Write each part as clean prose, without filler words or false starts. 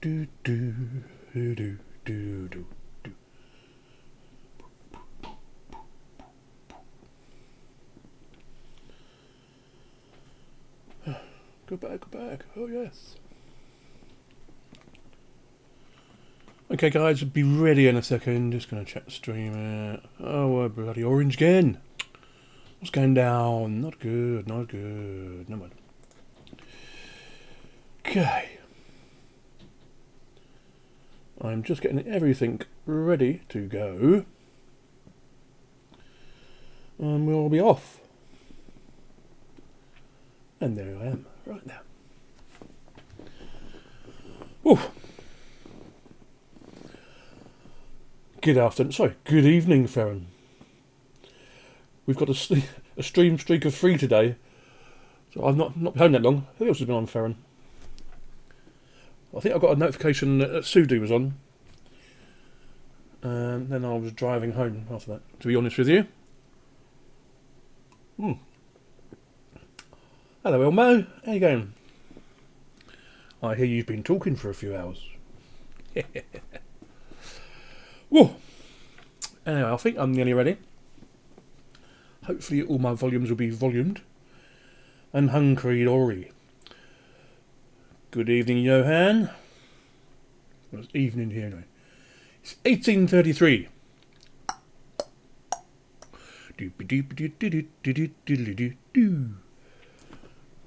do do do do do do. Go back, go back. Oh yes. Okay, guys, be ready in a second. Just gonna check the stream out. Oh, bloody orange again. What's going down? Not good, not good. No mind. Okay. I'm just getting everything ready to go. And we'll be off. And there I am, right now. Woo. Good afternoon. Sorry, good evening, Farron. We've got a stream streak of 3 today. So I've not been home that long. Who else has been on, Farron? I think I got a notification that Sudu was on. And then I was driving home after that, to be honest with you. Hello, Elmo. How you going? I hear you've been talking for a few hours. Whoa. Anyway, I think I'm nearly ready. Hopefully all my volumes will be volumed. And hungry Ori. Good evening, Johan. Well, it's evening here anyway. It's 18:33.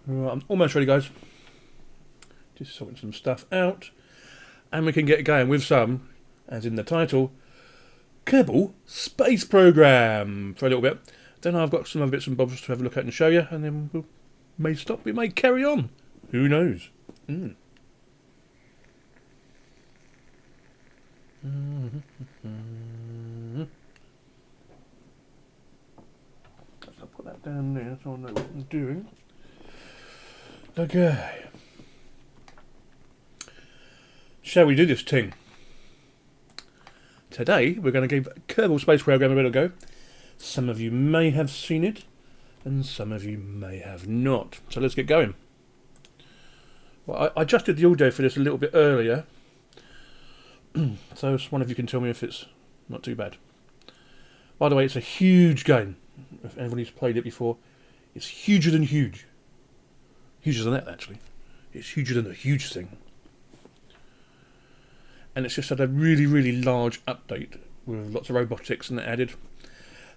I'm almost ready, guys. Just sorting some stuff out. And we can get going with some, as in the title, Kerbal Space Program for a little bit. Then I've got some other bits and bobs to have a look at and show you, and then we may stop, we may carry on. Who knows? I'll put that down there so I know what I'm doing. Okay. Shall we do this thing? Today we're going to give Kerbal Space Program a bit of a go. Some of you may have seen it, and some of you may have not. So let's get going. Well, I adjusted the audio for this a little bit earlier, so one of you can tell me if it's not too bad. By the way, it's a huge game. If anybody's played it before, it's huger than huge. Huger than that, actually. It's huger than a huge thing. And it's just had a really, really large update with lots of robotics and added.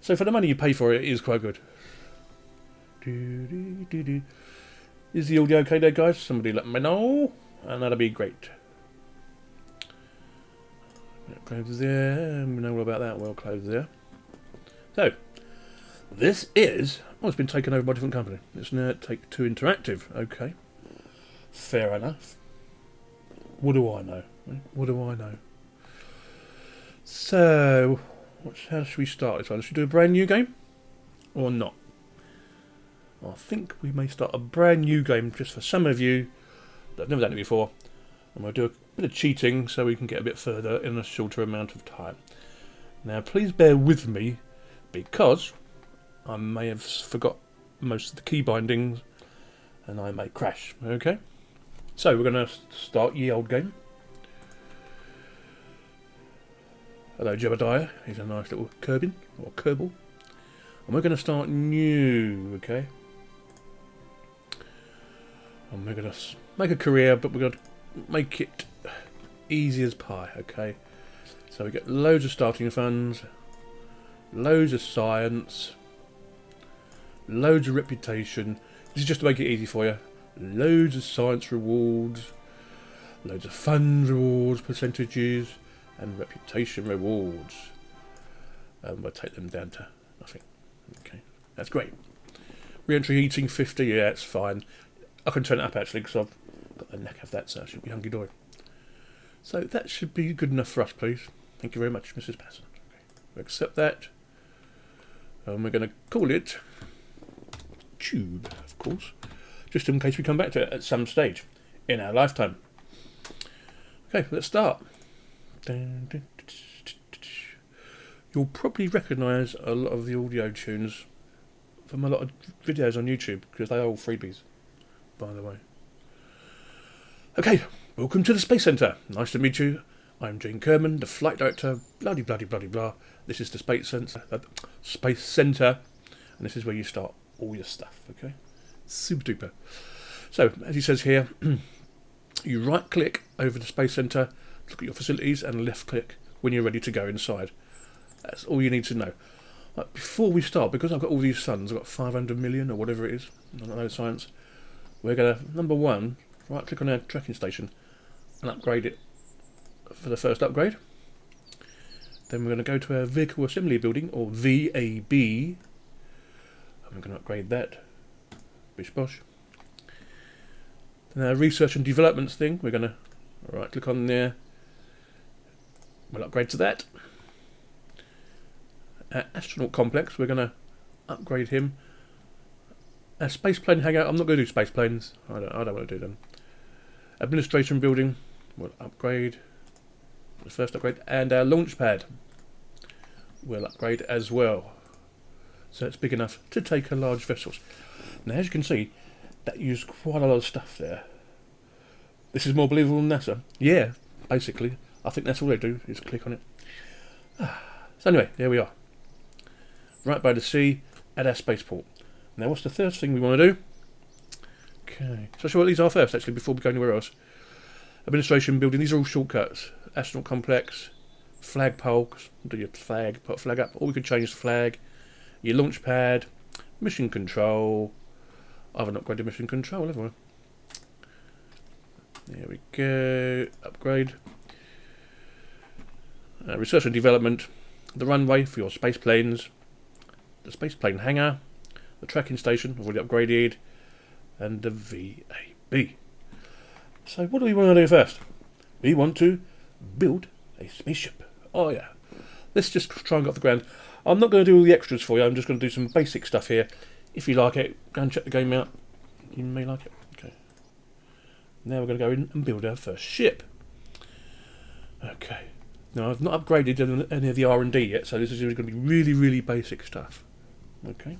So for the money you pay for it, it is quite good. Is the audio okay there, guys? Somebody let me know, and that'll be great. Close there. We know all about that. Well, close there. So, this is... Oh, it's been taken over by a different company. It's now Take Two Interactive. Okay. Fair enough. What do I know? What do I know? So, how should we start this one? Should we do a brand new game? Or not? I think we may start a brand new game just for some of you that have never done it before. And we'll do a bit of cheating so we can get a bit further in a shorter amount of time. Now, please bear with me because I may have forgot most of the key bindings and I may crash. Okay? So, we're going to start ye old game. Hello, Jebediah. He's a nice little Kerbin, or Kerbal. And we're going to start new, okay? And we're going to make a career, but we're going to make it easy as pie, okay? So we get loads of starting funds, loads of science, loads of reputation. This is just to make it easy for you. Loads of science rewards, loads of fun rewards, percentages, and reputation rewards. And we'll take them down to nothing. Okay, that's great. Re-entry eating 50, yeah, it's fine. I can turn it up actually because I've got the neck of that, so I should be hunky dory. So that should be good enough for us, please. Thank you very much, Mrs. Passon. Okay. We'll accept that. And we're going to call it Tube, of course, just in case we come back to it at some stage in our lifetime. Okay, let's start. You'll probably recognise a lot of the audio tunes from a lot of videos on YouTube because they are all freebies, by the way. Okay, Welcome to the Space Centre. Nice to meet you. I'm Jane Kerman, the flight director. Bloody blah. This is the Space Centre, and this is where you start all your stuff. Okay, super duper. So as he says here, you right click over the Space Centre, look at your facilities, and left click when you're ready to go inside. That's all you need to know. Before we start, because I've got all these suns, I've got 500 million or whatever it is, I don't know science, we're going to, number one, right click on our tracking station and upgrade it for the first upgrade. Then we're going to go to our vehicle assembly building, or VAB, and we're going to upgrade that. Bish bosh. Then our research and developments thing, we're going to right click on there, we'll upgrade to that. Our astronaut complex, we're going to upgrade him. Our space plane hangout, I'm not going to do space planes, I don't want to do them. Administration building, we'll upgrade, the first upgrade, and our launch pad will upgrade as well. So it's big enough to take a large vessels. Now as you can see, that used quite a lot of stuff there. This is more believable than NASA. Yeah, basically. I think that's all they do, is click on it. So anyway, there we are. Right by the sea at our spaceport. Now what's the first thing we want to do? Okay, so I'll show you what these are first actually before we go anywhere else. Administration building, these are all shortcuts. Astronaut complex, flagpole, do your flag, put a flag up, or we can change the flag. Your launch pad, mission control. I haven't upgraded mission control, have I? There we go, upgrade. Research and development, the runway for your space planes, the space plane hangar, the tracking station, already upgraded, and the VAB. So what do we want to do first? We want to build a spaceship. Oh yeah. Let's just try and get off the ground. I'm not going to do all the extras for you, I'm just going to do some basic stuff here. If you like it, go and check the game out. You may like it. Okay. Now we're going to go in and build our first ship. Okay. Now I've not upgraded any of the R&D yet, so this is going to be really basic stuff. Okay.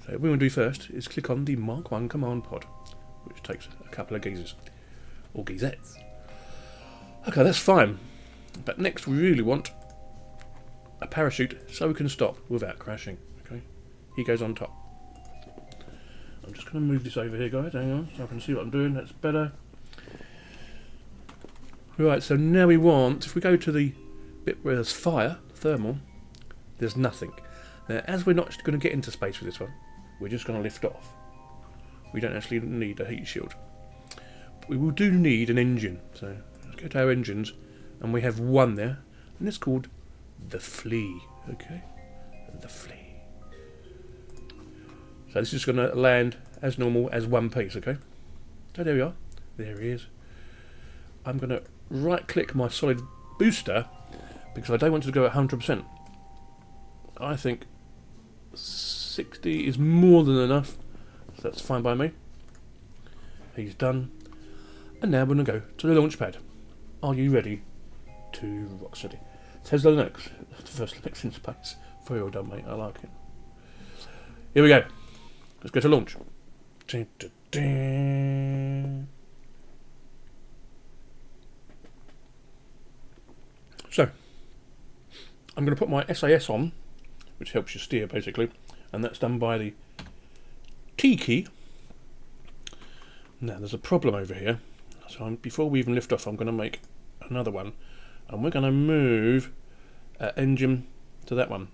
So what we want to do first is click on the Mark 1 command pod, which takes a couple of geezers, or geezettes. Okay, that's fine. But next we really want a parachute so we can stop without crashing. Okay, he goes on top. I'm just going to move this over here, guys. Hang on, so I can see what I'm doing. That's better. Right, so now we want, if we go to the bit where there's fire, thermal, there's nothing. Now, as we're not going to get into space with this one, we're just going to lift off. We don't actually need a heat shield. But we will do need an engine. So let's go to our engines, and we have one there, and it's called the Flea. Okay, the Flea. So this is going to land as normal as one piece. Okay, so there we are. There he is. I'm going to right click my solid booster because I don't want to go at 100%. I think 60 is more than enough, so that's fine by me. He's done, and now we're going to go to the launch pad. Are you ready to rock steady? Sneekylinux, the first Linux in space. Very well done, mate. I like it. Here we go. Let's go to launch. Dun, dun, dun. So, I'm going to put my SAS on, which helps you steer basically, and that's done by the T key. Now there's a problem over here, so before we even lift off I'm going to make another one, and we're going to move our engine to that one.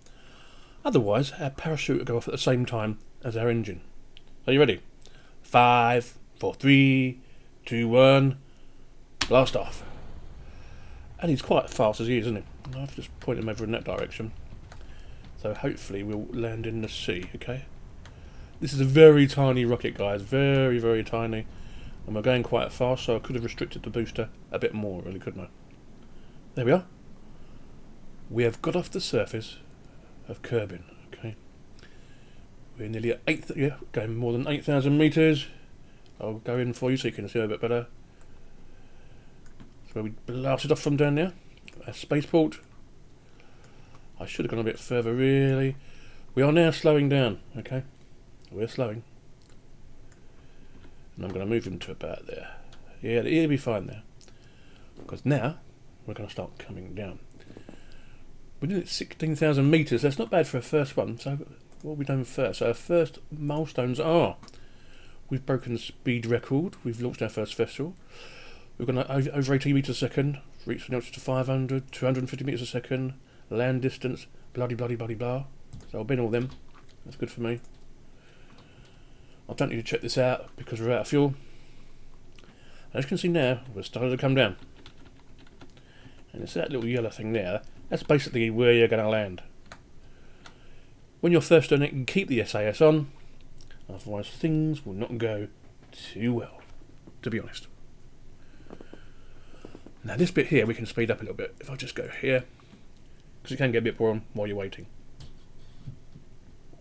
Otherwise our parachute will go off at the same time as our engine. Are you ready? 5, 4, 3, 2, 1, blast off. And he's quite fast as he is, isn't he? I've just pointed him over in that direction. So hopefully we'll land in the sea, okay? This is a very tiny rocket, guys. Very tiny. And we're going quite fast, so I could have restricted the booster a bit more, really, couldn't I? There we are. We have got off the surface of Kerbal, okay? We're nearly at going more than 8,000 metres. I'll go in for you so you can see a bit better. Where we blasted off from down there, a spaceport. I should have gone a bit further, really. We are now slowing down, okay? We're slowing. And I'm going to move him to about there. Yeah, it'll be fine there. Because now we're going to start coming down. We're doing it 16,000 metres. That's not bad for a first one. So what have we done first? So our first milestones are: we've broken the speed record. We've launched our first vessel. We've gone over 80 metres a second. Reached an altitude to 500, 250 metres a second. Land distance, bloody blah. So I've been all them. That's good for me. I don't need to check this out because we're out of fuel. As you can see now, we're starting to come down. And it's that little yellow thing there. That's basically where you're going to land. When you're first on it, you can keep the SAS on. Otherwise, things will not go too well, to be honest. Now, this bit here, we can speed up a little bit. If I just go here, because it can get a bit boring while you're waiting.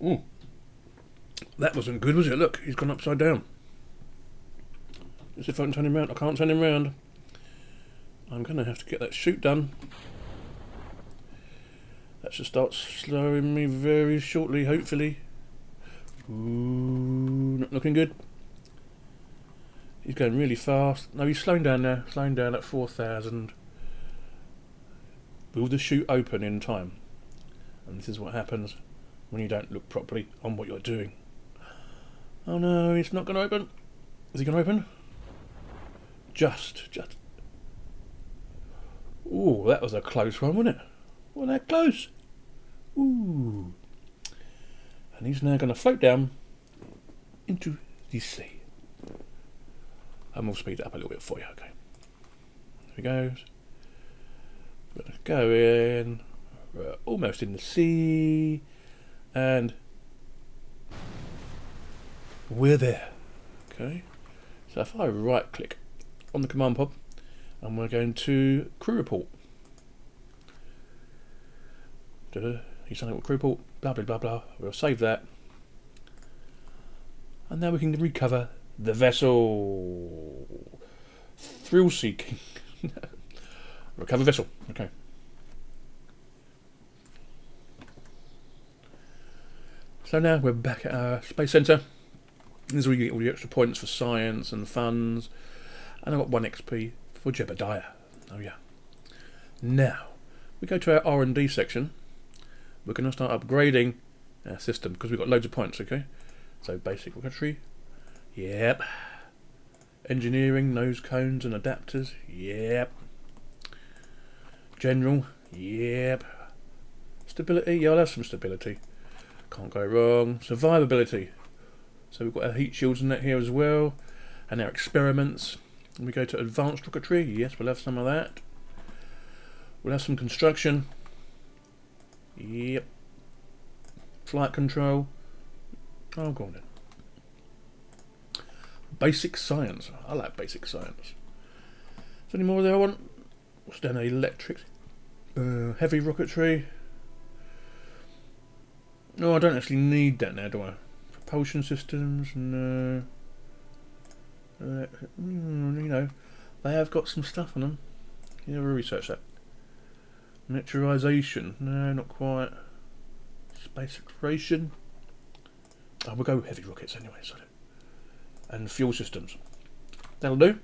Ooh. That wasn't good, was it? Look, he's gone upside down. As if I can turn him round. I can't turn him round. I'm going to have to get that chute done. That should start slowing me very shortly, hopefully. Ooh, not looking good. He's going really fast. No, he's slowing down now. Slowing down at 4,000. Will the chute open in time? And this is what happens when you don't look properly on what you're doing. Oh no, it's not going to open. Is he going to open? Just. Ooh, that was a close one, wasn't it? Wasn't that close? Ooh. And he's now going to float down into the sea. And we'll speed it up a little bit for you, okay? There he goes. We're going to go in. We're almost in the sea. And we're there. Okay? So if I right click on the command pod, and we're going to crew report. He's done it with crew report, blah. We'll save that. And now we can recover the vessel. Thrill seeking. Recover vessel. Okay. So now we're back at our space centre. This is where you get all the extra points for science and funds. And I've got 1 XP for Jebediah. Oh yeah. Now, we go to our R&D section. We're going to start upgrading our system because we've got loads of points, okay? So basic rocketry. Yep. Engineering, nose cones and adapters. Yep. General. Yep. Stability. Yeah, I'll have some stability. Can't go wrong. Survivability. So we've got our heat shields in that here as well. And our experiments. And we go to advanced rocketry. Yes, we'll have some of that. We'll have some construction. Yep. Flight control. Oh, go on then. Basic science. I like basic science. Is there any more there I want? What's down there? Electric. Heavy rocketry. No, I don't actually need that now, do I? Propulsion systems. No. You know, they have got some stuff on them. Yeah, we'll research that. Miniaturization. No, not quite. Space exploration. Oh, we'll go heavy rockets anyway, so. And fuel systems. That'll do.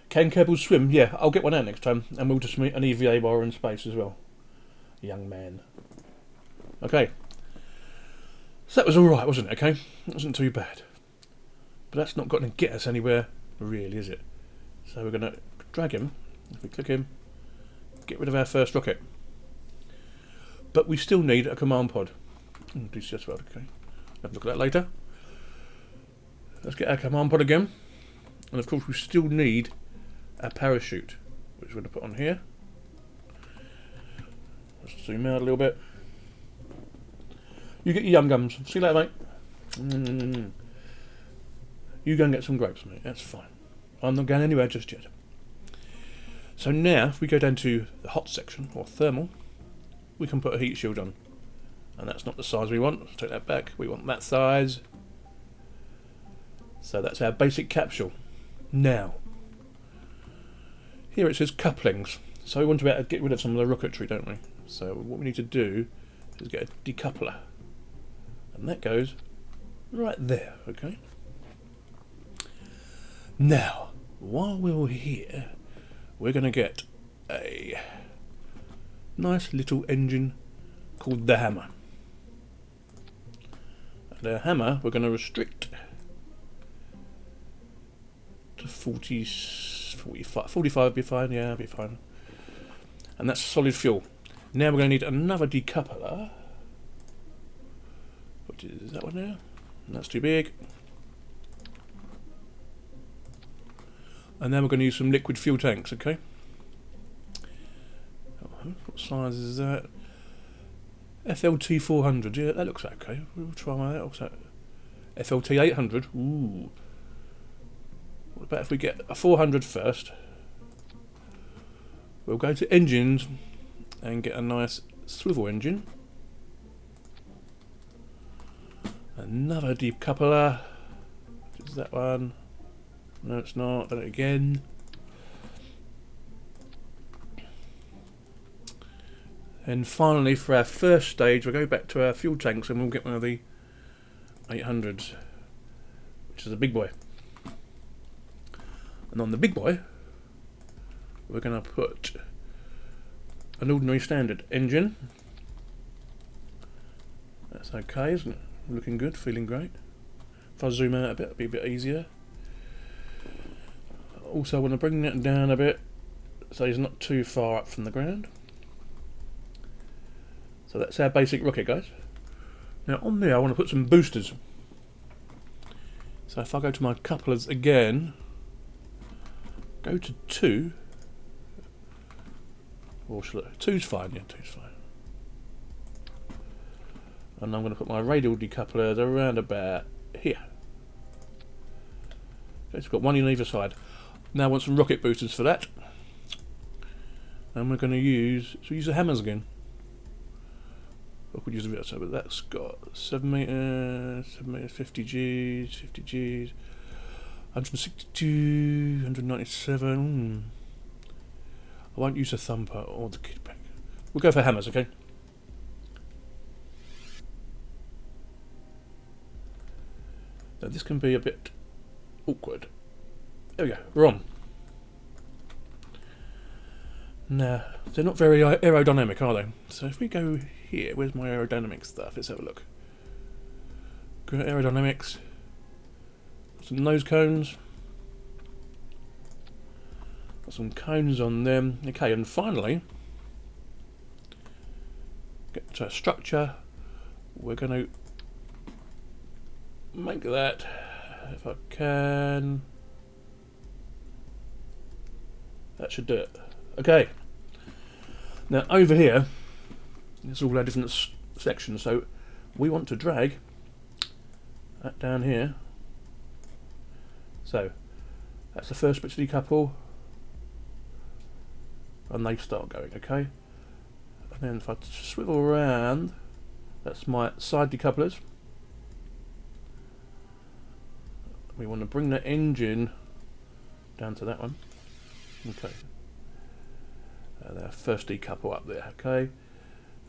Can Kerbal swim? Yeah, I'll get one out next time, and we'll just meet an EVA while we're in space as well. Young man. Okay. So that was alright, wasn't it? Okay? It wasn't too bad. But that's not going to get us anywhere, really, is it? So we're going to drag him. If we click him, get rid of our first rocket. But we still need a command pod. DCS world, okay. Have a look at that later. Let's get our command pod again. And of course we still need a parachute, which we're going to put on here. Let's zoom out a little bit. You get your yum gums. See you later, mate. You go and get some grapes, mate. That's fine. I'm not going anywhere just yet. So now, if we go down to the hot section, or thermal, we can put a heat shield on. And that's not the size we want. Let's take that back. We want that size. So that's our basic capsule. Now, here it says couplings. So we want to be able to get rid of some of the rocketry, don't we? So what we need to do is get a decoupler. And that goes right there, okay? Now, while we're here, we're going to get a nice little engine called the hammer. And the hammer we're going to restrict to 45 would be fine, yeah, it'll be fine. And that's solid fuel. Now we're going to need another decoupler. What is that one now? That's too big. And then we're going to use some liquid fuel tanks, okay? What size is that? FLT 400, yeah, that looks okay. We'll try that. What's that? FLT 800, ooh. What about if we get a 400 first? We'll go to engines and get a nice swivel engine. Another decoupler. Is that one? No, it's not. Done it again. And finally, for our first stage, we'll go back to our fuel tanks and we'll get one of the 800s, which is a big boy. And on the big boy, we're going to put an ordinary standard engine. That's okay, isn't it? Looking good, feeling great. If I zoom out a bit, it'll be a bit easier. Also, I want to bring that down a bit so he's not too far up from the ground. So that's our basic rocket, guys. Now on there I want to put some boosters. So if I go to my couplers again, go to 2, or should I? 2's fine, yeah, 2's fine. And I'm going to put my radial decouplers around about here. Okay, so we've got one on either side. Now I want some rocket boosters for that. And we're going to use, so we use the hammers again. I could use a bit of, but that's got 7 meters, 50 Gs, 50 Gs, 162, 197. I won't use the thumper or the kit pack. We'll go for hammers, okay? Now this can be a bit awkward. There we go, we're on. Now, they're not very aerodynamic, are they? So if we go here, where's my aerodynamic stuff? Let's have a look. Aerodynamics. Some nose cones. Got some cones on them. Okay, and finally, get to our structure. We're going to make that, if I can. That should do it. Okay. Now over here, there's all our different sections. So we want to drag that down here. So that's the first bit to decouple, and they start going. Okay. And then if I swivel around, that's my side decouplers. We want to bring the engine down to that one. Okay. The first decouple up there, okay.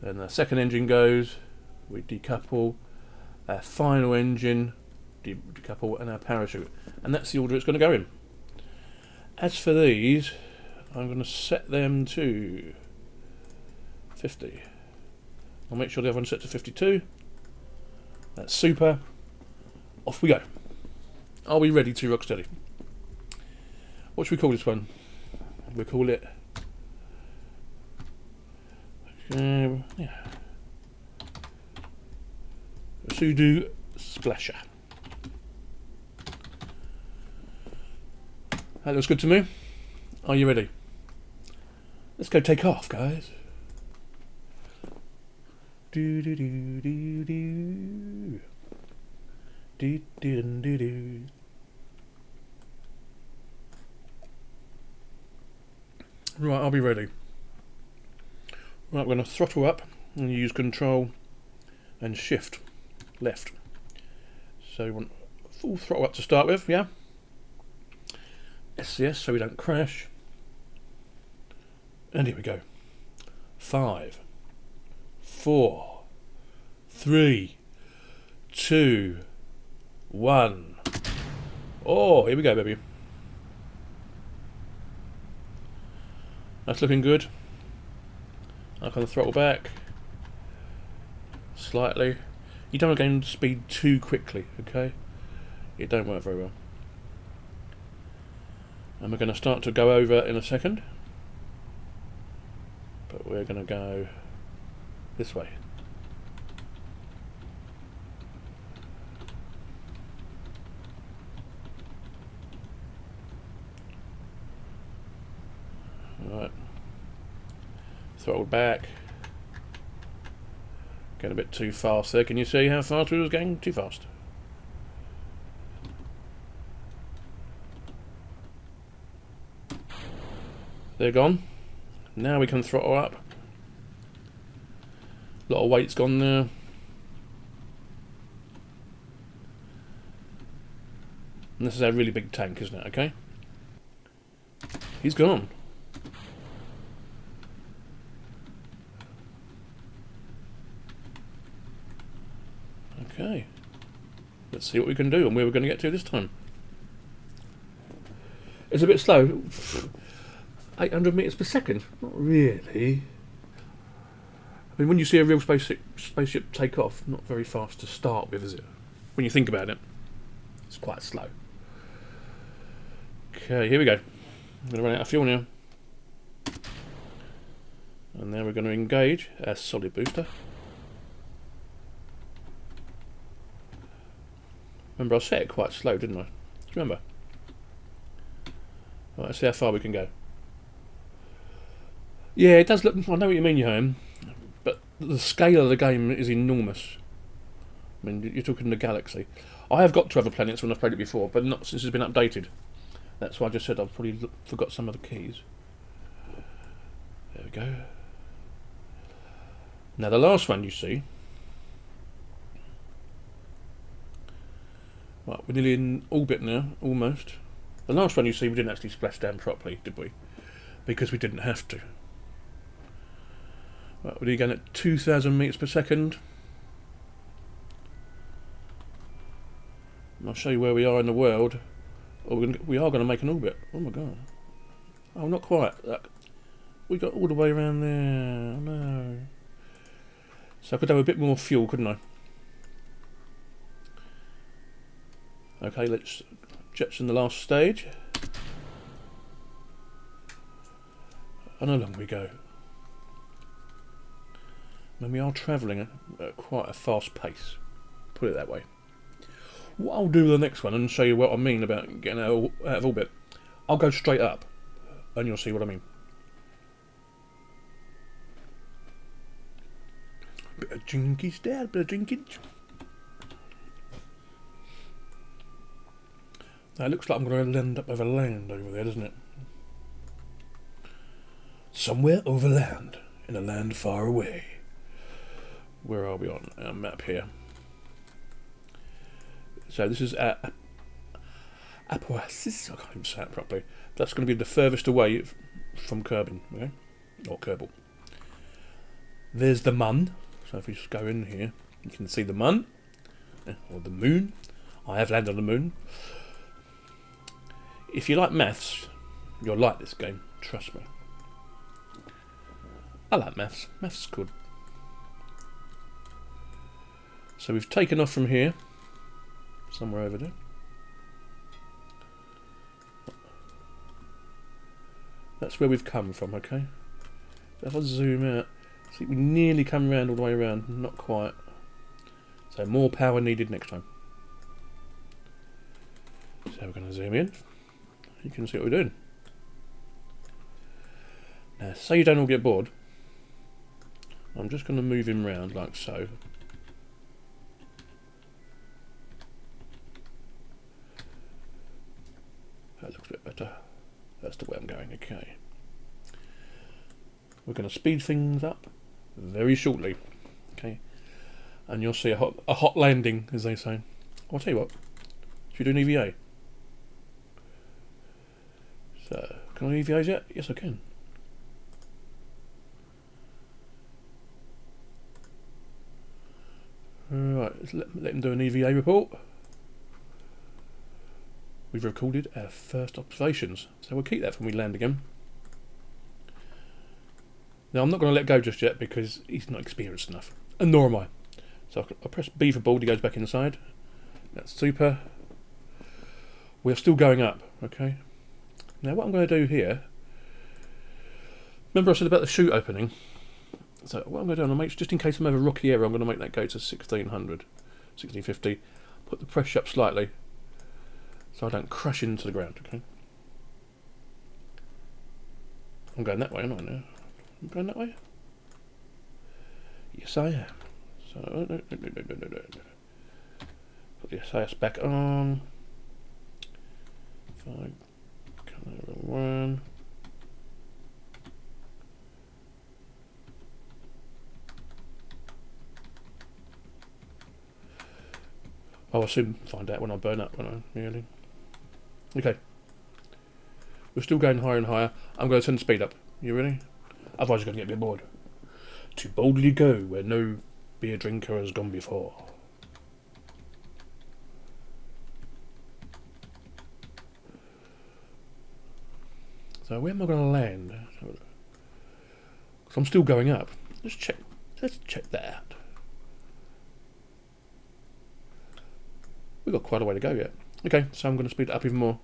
Then the second engine goes, we decouple, our final engine, decouple, and our parachute. And that's the order it's going to go in. As for these, I'm going to set them to 50. I'll make sure the other one's set to 52. That's super. Off we go. Are we ready to rock steady? What should we call this one? We'll call it yeah, Sudo Splasher. That looks good to me. Are you ready? Let's go take off, guys. Do do do do do do do do do. Right, I'll be ready. Right, we're going to throttle up and use control and shift left. So we want full throttle up to start with, yeah? SCS so we don't crash. And here we go. 5, 4, 3, 2, 1. Oh, here we go, baby. That's looking good. I can throttle back slightly. You don't want to gain speed too quickly, okay? It don't work very well. And we're going to start to go over in a second. But we're going to go this way. Alright. Throttle back. Getting a bit too fast there. Can you see how fast we was going? Too fast. They're gone. Now we can throttle up. A lot of weight's gone there. And this is a really big tank, isn't it? Okay. He's gone. Okay. Let's see what we can do and where we're going to get to this time. It's a bit slow. 800 metres per second? Not really. I mean, when you see a real spaceship take off, not very fast to start with, is it? When you think about it, it's quite slow. Okay, here we go. I'm going to run out of fuel now. And now we're going to engage our solid booster. Remember, I set it quite slow, didn't I? Do you remember? Right, let's see how far we can go. Yeah, it does look... I know what you mean, Johan. But the scale of the game is enormous. I mean, you're talking the galaxy. I have got to other planets when I've played it before, but not since it's been updated. That's why I just said I've probably forgot some of the keys. There we go. Now the last one you see... Right, we're nearly in orbit now, almost. The last one you see we didn't actually splash down properly, did we? Because we didn't have to. Right, we're going at 2,000 metres per second. And I'll show you where we are in the world. Oh, we are going to make an orbit. Oh my god. Oh, not quite. Look. We got all the way around there. Oh no. So I could have a bit more fuel, couldn't I? Okay, let's jetson the last stage. And along we go. And we are travelling at quite a fast pace. Put it that way. What I'll do with the next one and show you what I mean about getting out of orbit. I'll go straight up and you'll see what I mean. Bit of drinkage there, bit of drinkage. Now it looks like I'm going to end up over land over there, doesn't it? Somewhere over land, in a land far away. Where are we on our map here? So this is Apoasis. I can't even say it properly. That's going to be the furthest away from Kerbal, okay? Or Kerbal. There's the Mun. So if we just go in here, you can see the Mun, or the moon. I have landed on the moon. If you like maths, you'll like this game. Trust me. I like maths. Maths is good. So we've taken off from here, somewhere over there. That's where we've come from, okay? So if I zoom out, see, we nearly come around all the way around, not quite. So more power needed next time. So we're going to zoom in. You can see what we're doing. Now, say you don't all get bored. I'm just going to move him round like so. That looks a bit better. That's the way I'm going, okay. We're going to speed things up very shortly, okay? And you'll see a hot landing, as they say. I'll tell you what, should we do an EVA? So, can I EVAs yet? Yes, I can. Right, let's let him do an EVA report. We've recorded our first observations, so we'll keep that when we land again. Now I'm not going to let go just yet because he's not experienced enough, and nor am I. So I press B for bald, he goes back inside. That's super. We're still going up, okay? Now what I'm going to do here, remember I said about the chute opening? So what I'm going to do, I'm going to make, just in case I'm over a rocky area, I'm going to make that go to 1600, 1650. Put the pressure up slightly so I don't crash into the ground, okay? I'm going that way, am I now? I'm going that way? Yes, I am. So, no. Put the SAS back on. If I come over one. I'll soon find out when I burn up, won't I? Really? Okay. We're still going higher and higher. I'm going to turn the speed up. You ready? Otherwise you're going to get a bit bored. To boldly go where no beer drinker has gone before. So where am I going to land? Because I'm still going up. Let's check that out. We've got quite a way to go yet. Okay, so I'm going to speed it up even more.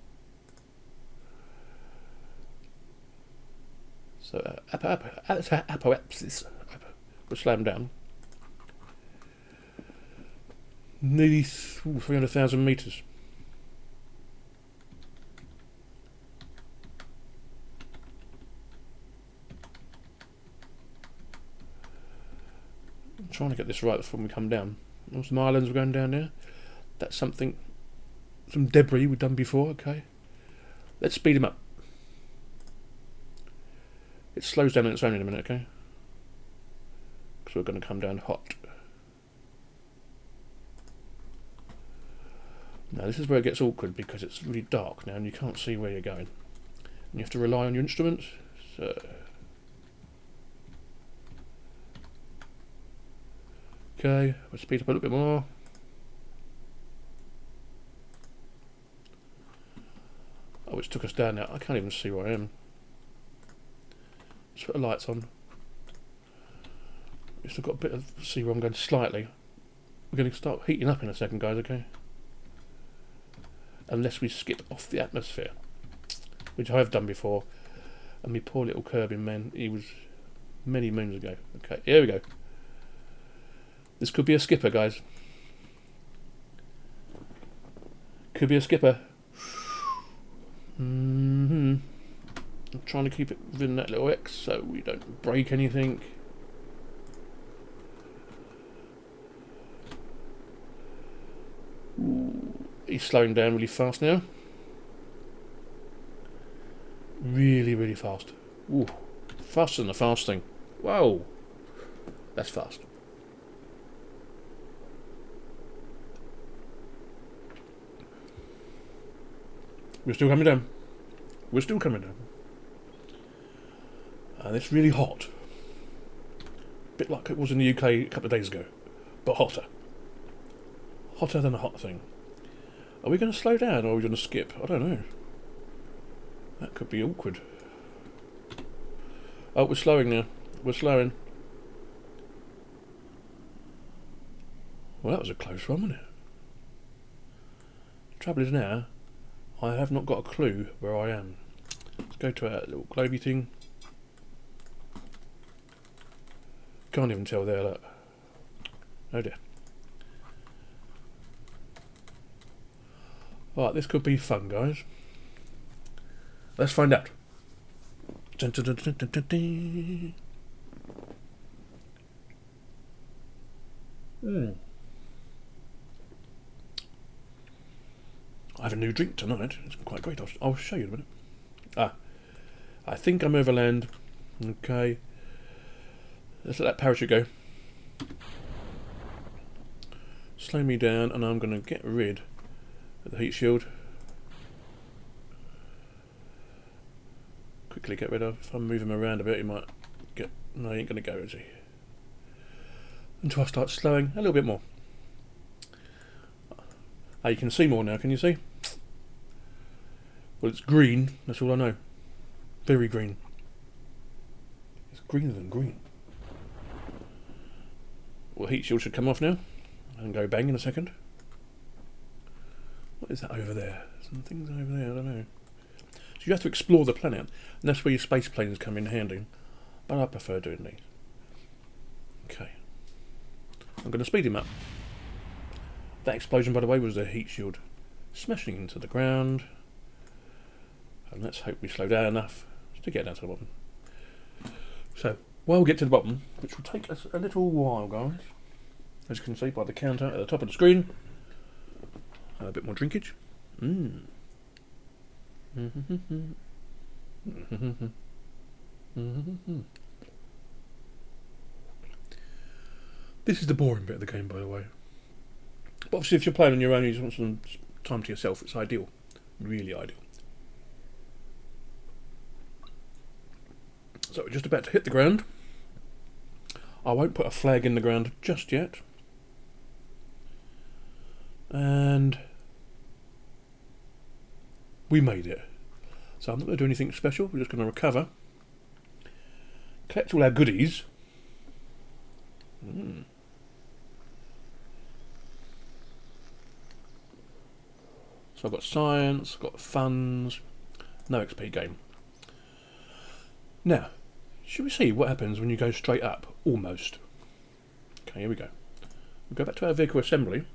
So apoapsis. We'll slow them down. Nearly 300,000 meters. I'm trying to get this right before we come down. Some islands we're going down there. That's something, some debris we've done before. Okay, let's speed him up. It slows down on its own in a minute, okay? Because we're going to come down hot. Now this is where it gets awkward because it's really dark now and you can't see where you're going. And you have to rely on your instruments. So okay, we'll speed up a little bit more. Oh, it's took us down now. I can't even see where I am. Let's put the lights on. We've still got a bit of see where I'm going slightly. We're going to start heating up in a second, guys, okay? Unless we skip off the atmosphere, which I have done before. And my poor little Kerbal man, he was many moons ago. Okay, here we go. This could be a skipper, guys. Could be a skipper. I'm trying to keep it within that little X so we don't break anything. Ooh, he's slowing down really fast now. Really, really fast. Ooh, faster than a fast thing. Whoa, that's fast. We're still coming down. We're still coming down. And it's really hot. A bit like it was in the UK a couple of days ago. But hotter. Hotter than a hot thing. Are we going to slow down or are we going to skip? I don't know. That could be awkward. Oh, we're slowing now. We're slowing. Well, that was a close one, wasn't it? Trouble is now, I have not got a clue where I am. Let's go to our little globey thing. Can't even tell there, look. Oh dear. Alright, this could be fun, guys. Let's find out. Dun, dun, dun, dun, dun, dun, dun. I have a new drink tonight. It's quite great. I'll show you in a minute. Ah, I think I'm over land. Okay. Let's let that parachute go. Slow me down, and I'm going to get rid of the heat shield. Quickly get rid of. If I move him around a bit, he might get. No, he ain't going to go, is he? Until I start slowing a little bit more. Ah, you can see more now. Can you see? Well, it's green. That's all I know. Very green. It's greener than green. Well, heat shield should come off now and go bang in a second. What is that over there? Some things over there, I don't know. So you have to explore the planet, and that's where your space planes come in handy. But I prefer doing these. Okay. I'm going to speed him up. That explosion, by the way, was the heat shield smashing into the ground. And let's hope we slow down enough to get down to the bottom. So, while we get to the bottom, which will take us a little while, guys, as you can see by the counter at the top of the screen, a bit more drinkage. This is the boring bit of the game, by the way. But obviously, if you're playing on your own, you just want some time to yourself. It's ideal, really ideal. So we're just about to hit the ground. I won't put a flag in the ground just yet. And we made it. So I'm not going to do anything special. We're just going to recover. Collect all our goodies. So I've got science, got funds, no XP gain. Now, should we see what happens when you go straight up? Almost. Okay, here we go. We'll go back to our vehicle assembly.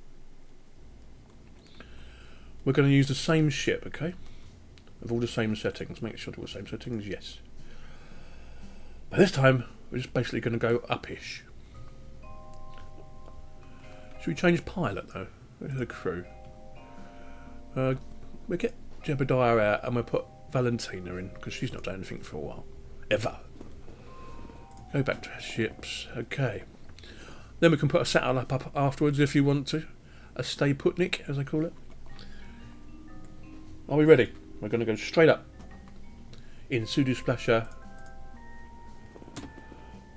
We're going to use the same ship, okay? With all the same settings. Make sure they're all the same settings, yes. But this time, we're just basically going to go up-ish. Should we change pilot, though? Where's the crew? We'll get Jebediah out and we'll put Valentina in, because she's not done anything for a while. Ever. Go back to our ships. Okay. Then we can put a satellite up afterwards if you want to. A stay putnik, as I call it. Are we ready? We're going to go straight up. In Sudo Splasher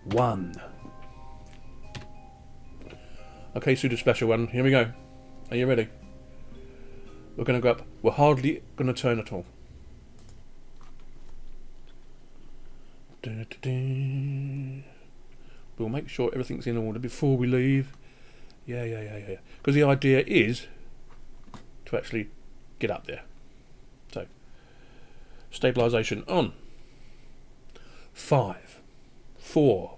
1. Okay, Sudo Splasher 1, here we go. Are you ready? We're going to go up. We're hardly going to turn at all. We'll make sure everything's in order before we leave. Yeah. Because the idea is to actually get up there. So, stabilisation on. 5, 4,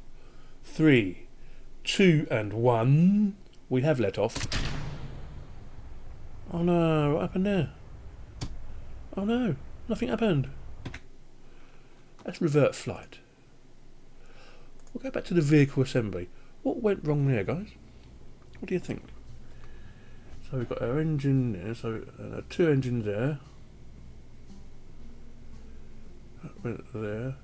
3, 2 and 1. We have let off. Oh no, what happened there? Oh no, nothing happened. Let's revert flight. We'll go back to the vehicle assembly. What went wrong there, guys? What do you think? So we've got our engine there, so 2 engines there. That went there.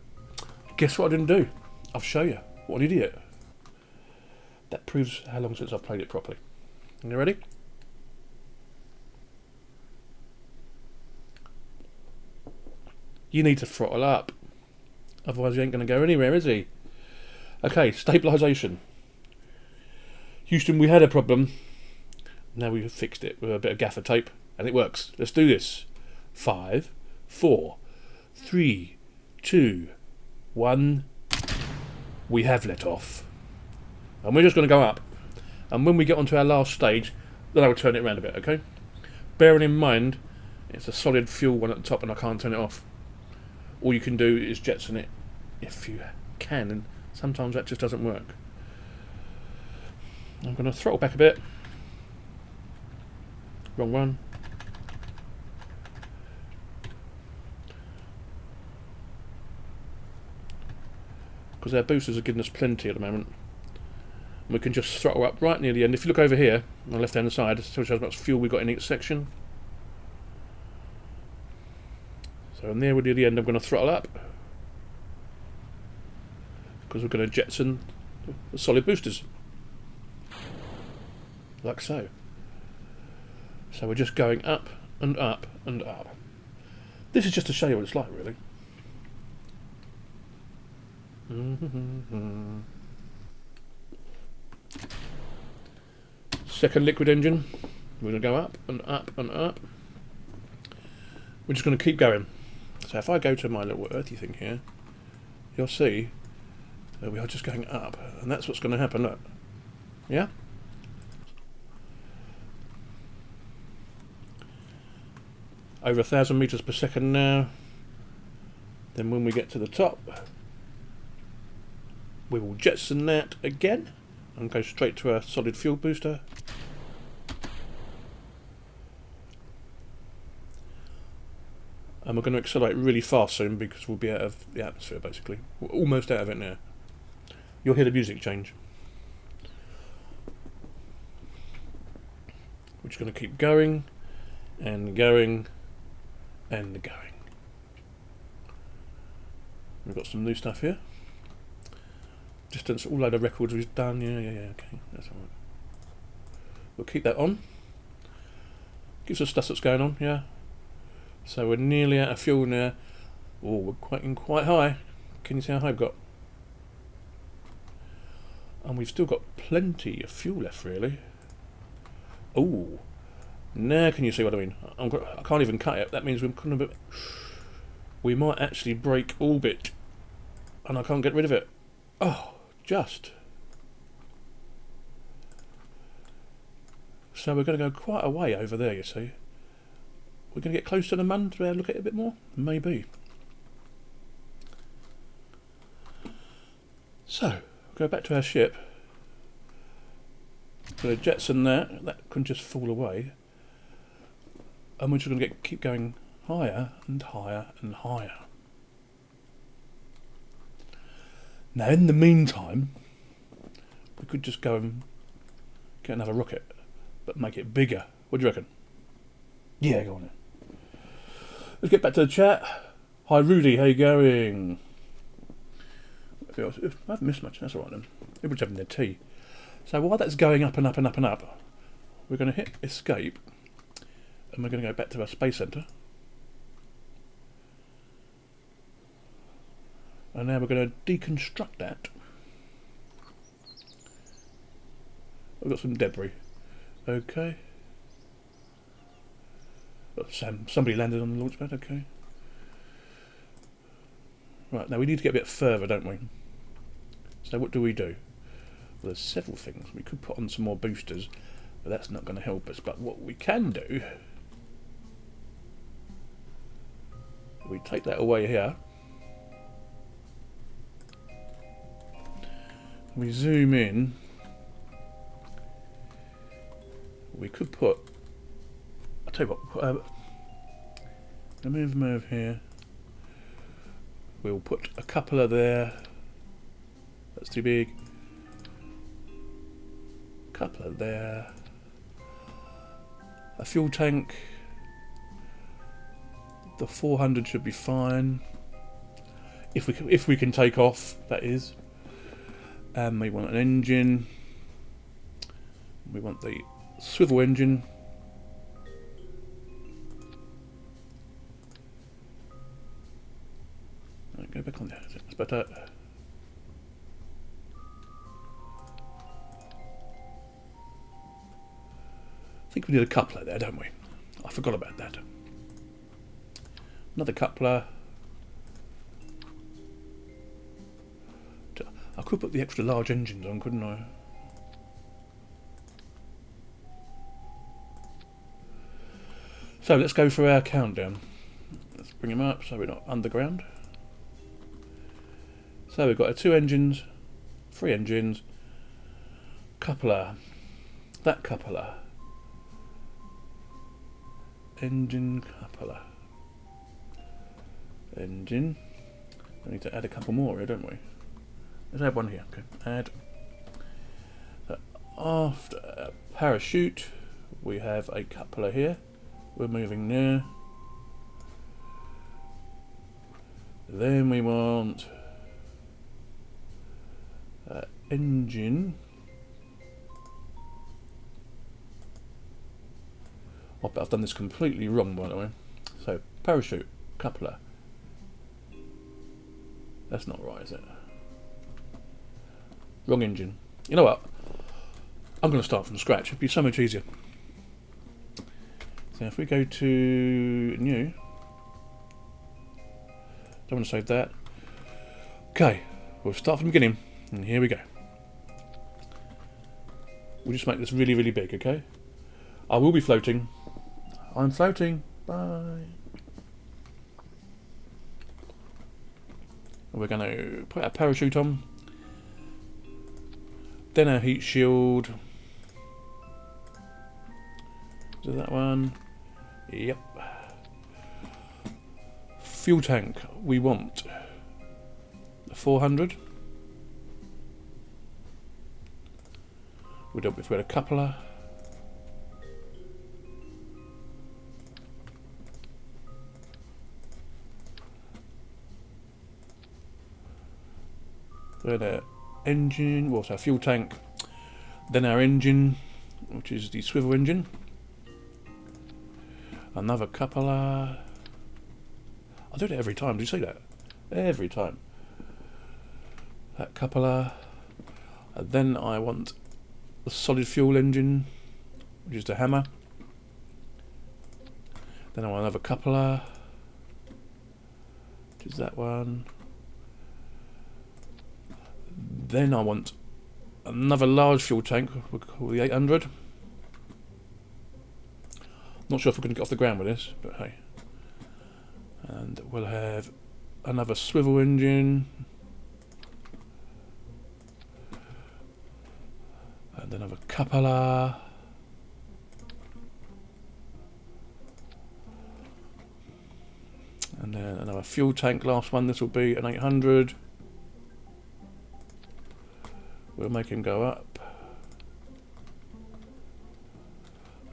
Guess what I didn't do? I'll show you. What an idiot. That proves how long since I've played it properly. Are you ready? You need to throttle up. Otherwise, he ain't going to go anywhere, is he? Okay, stabilisation. Houston, we had a problem. Now we've fixed it with a bit of gaffer tape, and it works. Let's do this. 5, 4, 3, 2, 1. We have let off. And we're just going to go up. And when we get onto our last stage, then I'll turn it around a bit, okay? Bearing in mind, it's a solid fuel one at the top and I can't turn it off. All you can do is jetson it if you can, and sometimes that just doesn't work. I'm going to throttle back a bit. Wrong one. Because our boosters are giving us plenty at the moment. And we can just throttle up right near the end. If you look over here, on the left hand side, it tells you how much fuel we've got in each section. So near the end I'm going to throttle up. Because we're going to jetson the solid boosters. Like so. So we're just going up and up and up. This is just to show you what it's like, really. Second liquid engine. We're going to go up and up and up. We're just going to keep going. So if I go to my little earthy thing here, you'll see So we are just going up, and that's what's going to happen, look. Yeah? Over 1,000 meters per second now. Then when we get to the top, we will jettison that again and go straight to our solid fuel booster. And we're going to accelerate really fast soon because we'll be out of the atmosphere basically. We're almost out of it now. You'll hear the music change. We're just going to keep going and going and going. We've got some new stuff here. Distance, all load of records we've done. Yeah, okay, that's alright. We'll keep that on. Gives us stuff that's going on, yeah. So we're nearly out of fuel now. Oh, we're quite high. Can you see how high I've got? And we've still got plenty of fuel left, really. Oh, now can you see what I mean? I can't even cut it. That means we might actually break orbit, and I can't get rid of it. Oh, just. So we're going to go quite a way over there, you see. We're going to get close to the Mun to look at it a bit more? Maybe. So, go back to our ship. Going to jettison that. That can just fall away. And we're just going to keep going higher and higher and higher. Now, in the meantime, we could just go and get another rocket, but make it bigger. What do you reckon? Yeah, go on then. Let's get back to the chat. Hi Rudy, how you going? I haven't missed much, that's alright then. Everyone's having their tea. So while that's going up and up and up and up, we're going to hit escape, and we're going to go back to our space centre. And now we're going to deconstruct that. I've got some debris. Okay. Oh, somebody landed on the launch pad, okay. Right, now we need to get a bit further, don't we? So what do? Well, there's several things. We could put on some more boosters, but that's not going to help us. But what we can do, we take that away here. We zoom in. We could put, I'll tell you what, move here. We'll put a couple of there. That's too big. Couple of there. A fuel tank. The 400 should be fine. If we can take off, that is. And we want an engine. We want the swivel engine. Right, go back on there. That's better. I think we need a coupler there, don't we? I forgot about that. Another coupler. I could put the extra large engines on, couldn't I? So let's go for our countdown. Let's bring them up so we're not underground. So we've got our 2 engines, 3 engines, coupler, that coupler, engine, coupler, engine. We need to add a couple more here, don't we? Let's add one here. Okay, add. After parachute, we have a coupler here. We're moving there. Then we want engine. Oh, but I've done this completely wrong, by the way. So parachute, coupler. That's not right, is it? Wrong engine. You know what? I'm going to start from scratch. It'd be so much easier. So if we go to new, don't want to save that. Okay, we'll start from the beginning. And here we go. We'll just make this really, really big, okay? I will be floating. I'm floating. Bye. We're going to put our parachute on. Then our heat shield. Is that one? Yep. Fuel tank. We want 400. We'll do it if we had a coupler. Then our engine, what's our fuel tank? Then our engine, which is the swivel engine. Another coupler. I do it every time. Do you see that? Every time. That coupler. And then I want the solid fuel engine, which is the hammer. Then I want another coupler, which is that one. Then I want another large fuel tank, we'll call the 800. Not sure if we're going to get off the ground with this, but hey. And we'll have another swivel engine. And another coupler. And then another fuel tank, last one. This will be an 800. We'll make him go up.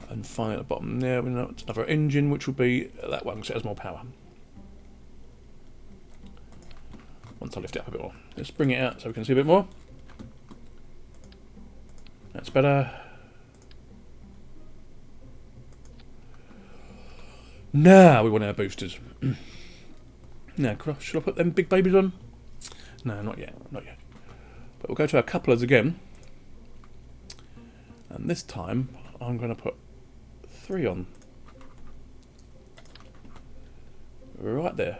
And finally at the bottom there, we know another engine, which will be that one, because it has more power. Once I lift it up a bit more. Let's bring it out so we can see a bit more. That's better. Now we want our boosters. Now, should I put them big babies on? No, not yet, not yet. But we'll go to our couplers again. And this time, I'm going to put 3 on. Right there.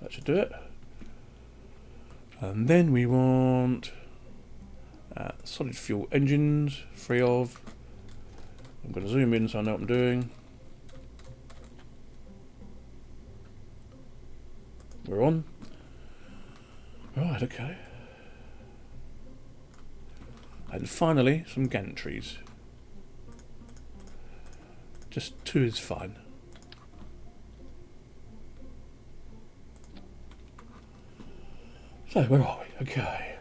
That should do it. And then we want solid fuel engines, 3 of. I'm going to zoom in so I know what I'm doing. We're on. Right, okay. And finally, some gantries. Just 2 is fine. So, where are we? Okay.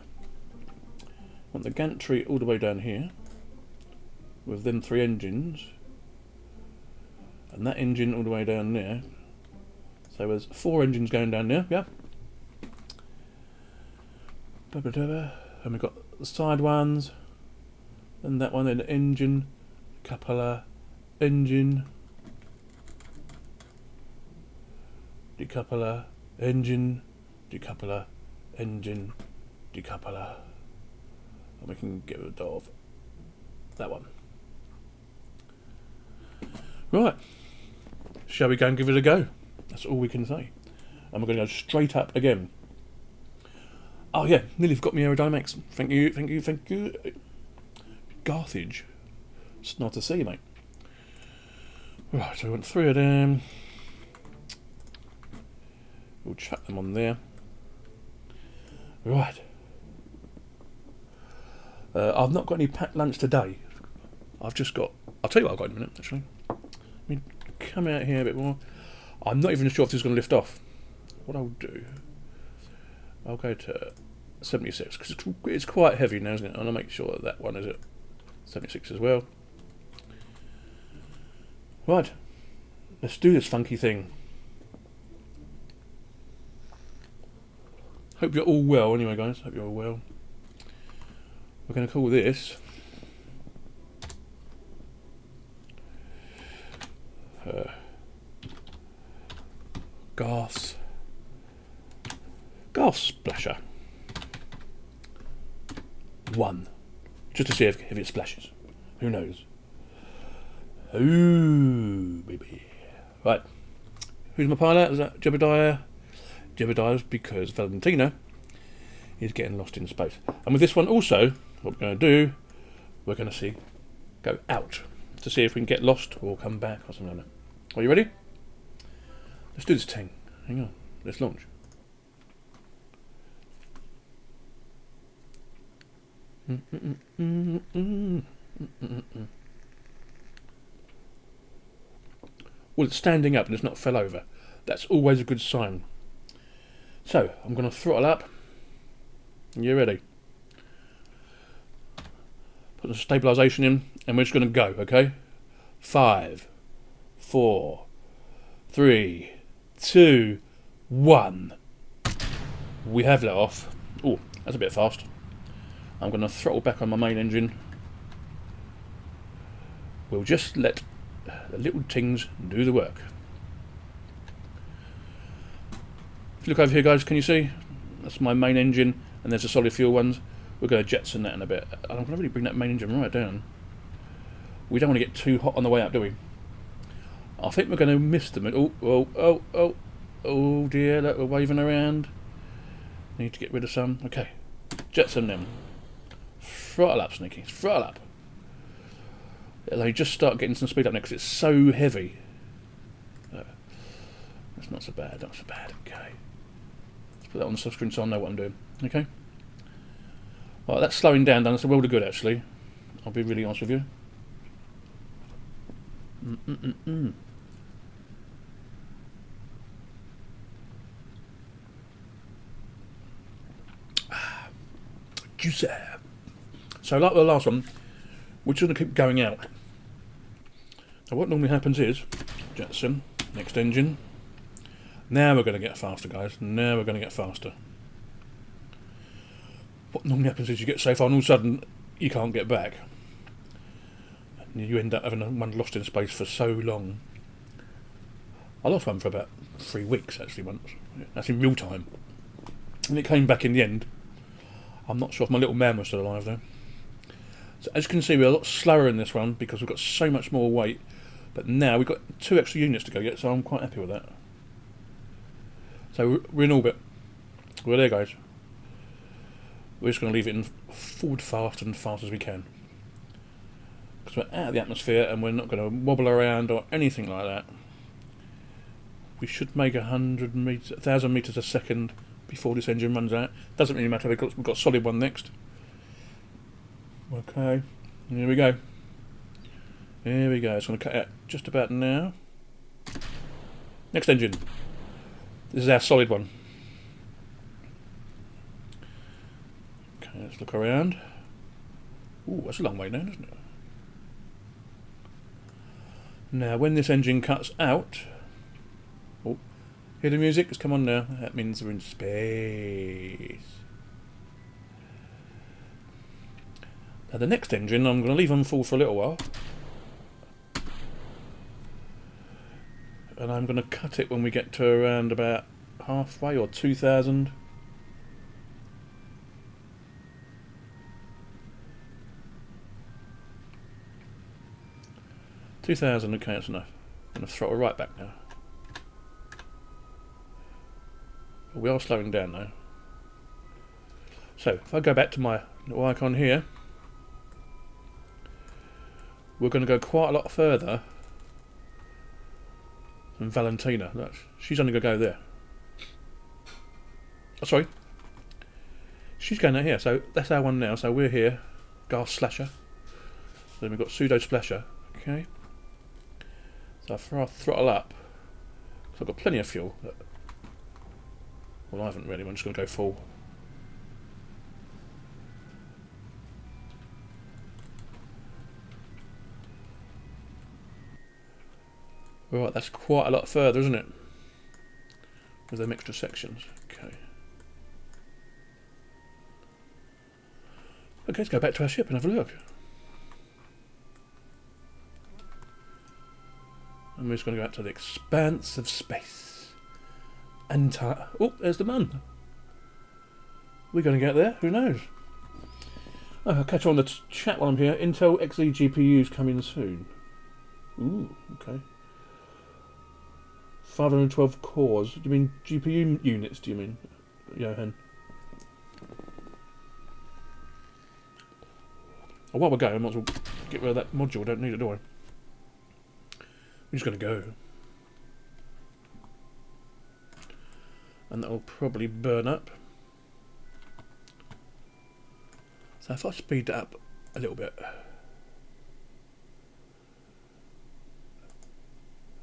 Want the gantry all the way down here. With them 3 engines. And that engine all the way down there. So there's 4 engines going down there, yeah? And we've got the side ones. And that one, then the engine, coupler, engine, decoupler, engine, decoupler, engine, decoupler. And we can get rid of that one. Right. Shall we go and give it a go? That's all we can say. And we're going to go straight up again. Oh yeah, nearly forgot my aerodynamics. Thank you, thank you, thank you. Garthage. It's not to see, mate. Right, so we want 3 of them. We'll chuck them on there. Right. I've not got any packed lunch today. I've just got... I'll tell you what I've got in a minute, actually. Let me come out here a bit more. I'm not even sure if this is going to lift off. What I'll do... I'll go to 76, because it's quite heavy now, isn't it? And I'll make sure that one is at 76 as well. Right. Let's do this funky thing. Hope you're all well anyway, guys. Hope you're all well. We're going to call this gas splasher 1, just to see if it splashes. Who knows? Ooh, baby. Right. Who's my pilot? Is that Jebediah? Jebediah's because Valentina is getting lost in space. And with this one also, what we're going to do, we're going to go out to see if we can get lost or come back or something like that. Are you ready? Let's do this thing. Hang on. Let's launch. Well, it's standing up and it's not fell over. That's always a good sign. So, I'm going to throttle up. You ready? Put the stabilisation in and we're just going to go, okay? 5, 4, 3, 2, 1. We have let off. Oh, that's a bit fast. I'm going to throttle back on my main engine. We'll just let the little things do the work. If you look over here, guys, can you see? That's my main engine, and there's the solid fuel ones. We're going to jettison that in a bit. And I'm going to really bring that main engine right down. We don't want to get too hot on the way up, do we? I think we're going to miss them. Oh dear, look, we're waving around. Need to get rid of some. Okay, jettison them. Throttle up, Sneaky. Throttle up. They just start getting some speed up now because it's so heavy. That's not so bad. Not so bad. Okay. Let's put that on the screen so I know what I'm doing. Okay. Right, that's slowing down. That's a world of good, actually. I'll be really honest with you. Juicy. So, like the last one, we're just going to keep going out. So what normally happens is, jettison, next engine. Now we're going to get faster, guys. Now we're going to get faster. What normally happens is you get so far and all of a sudden you can't get back. And you end up having one lost in space for so long. I lost one for about 3 weeks, actually, once. That's in real time. And it came back in the end. I'm not sure if my little man was still alive, though. So as you can see, we're a lot slower in this one because we've got so much more weight. But now we've got 2 extra units to go yet, so I'm quite happy with that. So we're in orbit. We're there, guys. We're just going to leave it in forward fast and fast as we can. Because we're out of the atmosphere and we're not going to wobble around or anything like that. We should make 1,000 meters a second before this engine runs out. Doesn't really matter, we've got solid one next. Okay, here we go. Here we go. It's going to cut out just about now. Next engine. This is our solid one. Okay, let's look around. Ooh, that's a long way down, isn't it? Now, when this engine cuts out... Oh, hear the music? It's come on now. That means we're in space. Now, the next engine, I'm going to leave on full for a little while. And I'm going to cut it when we get to around about halfway or 2,000. Okay, that's enough. I'm going to throttle right back now. We are slowing down now. So, if I go back to my little icon here, we're going to go quite a lot further than Valentina. Look, she's only going to go there. Oh, sorry. She's going out here, so that's our one now. So we're here. Gas slasher. Then we've got pseudo splasher. Okay. So if I throttle up, so I've got plenty of fuel. Well, I haven't really. I'm just going to go full. Right, that's quite a lot further, isn't it? With them extra sections. Okay. Okay, let's go back to our ship and have a look. And we're just going to go out to the expanse of space. Oh, there's the Mun. We're going to get there. Who knows? Oh, I'll catch on the chat while I'm here. Intel Xe GPUs coming soon. Ooh, okay. 512 cores. Do you mean GPU units? Do you mean, Johan? Oh, while we're going, I might as well get rid of that module. I don't need it, do I? I'm just going to go. And that'll probably burn up. So if I speed that up a little bit.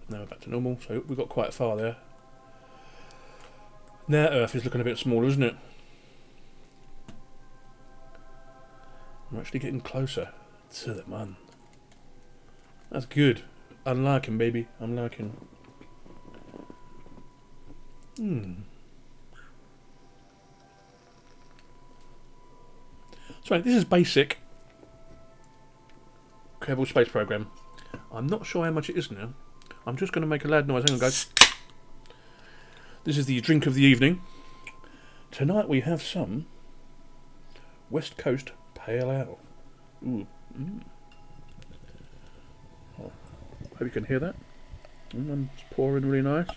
Now we're back to normal, so we've got quite far there. Now Earth is looking a bit smaller, isn't it? We're actually getting closer to the man. That's good. I'm liking, baby. I'm liking. So this is basic Kerbal Space Program. I'm not sure how much it is now. I'm just going to make a loud noise. Hang on, guys. This is the drink of the evening. Tonight we have some West Coast Pale Ale. Ooh. Oh, hope you can hear that. It's pouring really nice.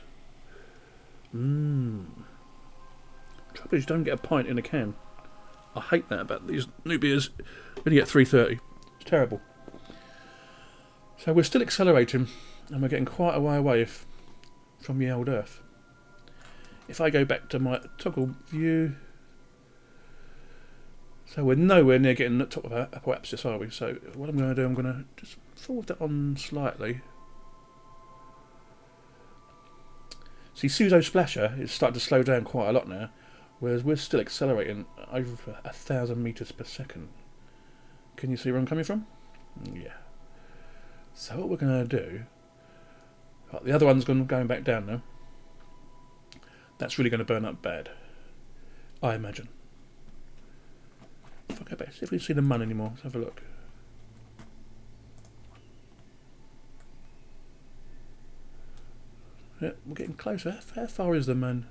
Trouble is you don't get a pint in a can. I hate that about these new beers. You only get 330. It's terrible. So we're still accelerating, and we're getting quite a way away from the old Earth. If I go back to my toggle view, so we're nowhere near getting the top of our apoapsis, are we? So what I'm going to do, I'm going to just forward that on slightly. See, Pseudo Splasher is starting to slow down quite a lot now, whereas we're still accelerating over 1,000 meters per second. Can you see where I'm coming from? Yeah. So what we're going to do, right, the other one's going back down now. That's really going to burn up bad, I imagine. If I go back, see if we can see the mun anymore. Let's have a look. Yeah, we're getting closer. How far is the mun?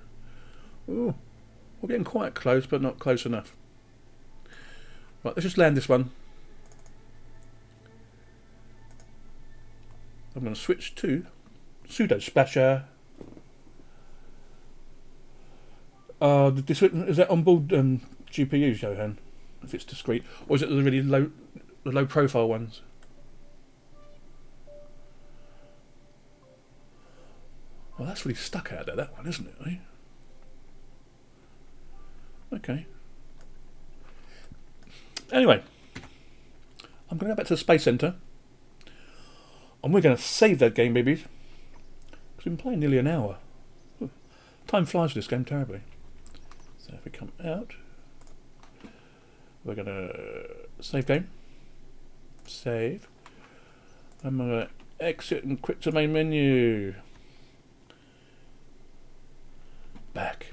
Oh, we're getting quite close, but not close enough. Right, let's just land this one. I'm going to switch to Pseudo Splasher. Is that on board GPUs, Johan? If it's discrete, or is it the really low profile ones? Well, that's really stuck out there, that one, isn't it? Eh? Okay. Anyway, I'm going to go back to the Space Center, and we're going to save that game, babies. Because we've been playing nearly an hour. Time flies with this game terribly. So if we come out, we're going to save game. Save. I'm going to exit and quit to main menu. Back.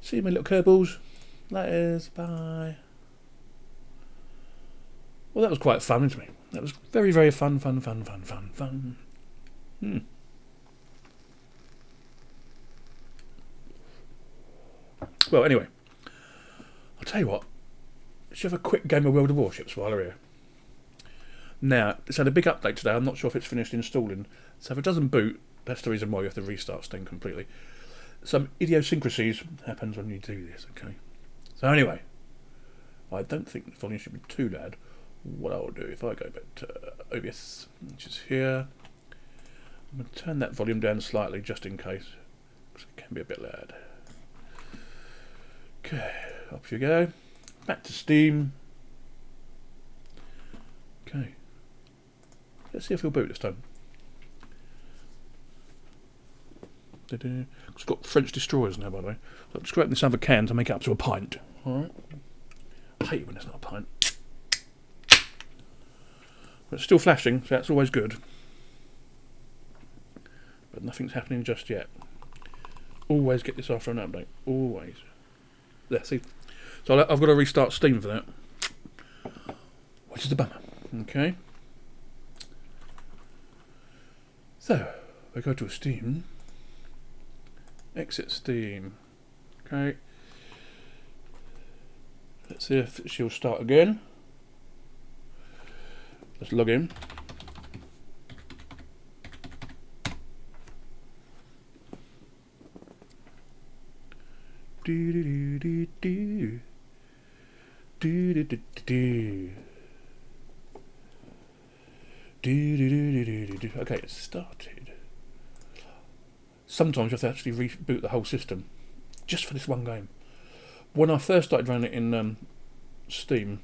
See you, my little Kerbals. Laters. Bye. Well, that was quite fun, isn't it? That was very, very fun. Well, anyway, I'll tell you what. Let's have a quick game of World of Warships while we're here. Now, it's had a big update today. I'm not sure if it's finished installing. So if it doesn't boot, that's the reason why you have to restart Steam completely. Some idiosyncrasies happens when you do this, okay? So anyway, I don't think the volume should be too loud. What I'll do, if I go back to OBS, which is here, I'm going to turn that volume down slightly just in case, because it can be a bit loud. Okay, up you go. Back to Steam. Okay. Let's see if we'll boot this time. It's got French destroyers now, by the way. So I'm just grabbing this other can to make it up to a pint. Alright. I hate it when it's not a pint. But it's still flashing, so that's always good. But nothing's happening just yet. Always get this after an update. Always. There, see? So I've got to restart Steam for that. Which is a bummer. Okay. So, we go to Steam. Exit Steam. Okay. Let's see if she'll start again. Let's log in. Do do do do do do do do do do. Okay, it's started. Sometimes you have to actually reboot the whole system just for this one game. When I first started running it in Steam,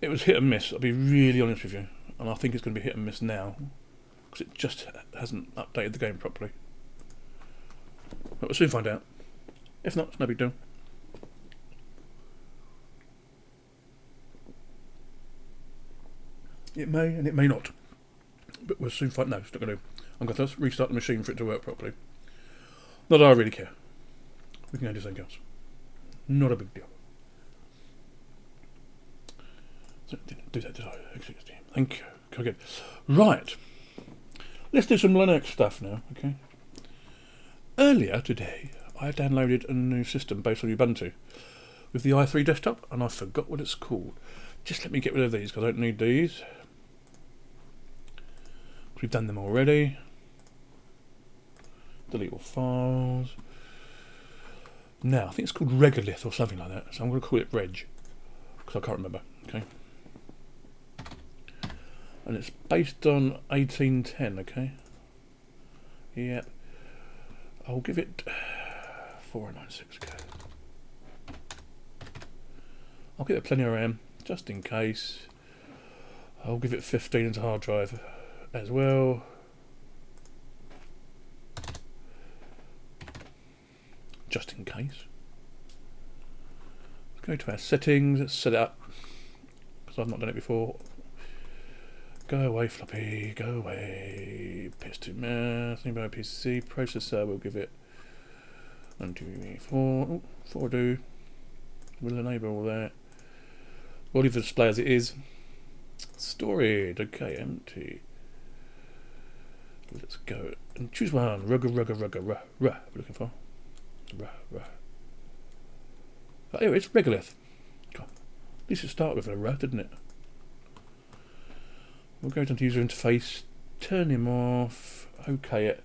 it was hit and miss. I'll be really honest with you, and I think it's going to be hit and miss now because it just hasn't updated the game properly. But we'll soon find out. If not, it's no big deal. It may and it may not, but we'll soon find. No, it's not going to. I'm going to restart the machine for it to work properly. Not that I really care. We can go do something else. Not a big deal. So, didn't do that, did I? Thank you. Okay. Right. Let's do some Linux stuff now, okay? Earlier today, I downloaded a new system based on Ubuntu with the i3 desktop, and I forgot what it's called. Just let me get rid of these, because I don't need these. We've done them already. Delete all files. Now, I think it's called Regolith or something like that, so I'm going to call it Reg, because I can't remember, okay? And it's based on 1810, okay? Yep. I'll give it 4096, okay? I'll give it plenty of RAM, just in case. I'll give it 15 as a hard drive as well. Just in case. Let's go to our settings, let's set it up, because I've not done it before. Go away, floppy, go away. PS2 mouse, nearby PC, processor, we'll give it 1, 2, 3, 4. Oh, 4 do. We'll enable all that. We'll leave the display as it is. Storage, okay, empty. Let's go and choose one. We're looking for. Oh, anyway, it's Regolith. At least it started with a R, didn't it? We'll go down to user interface, turn him off, okay it.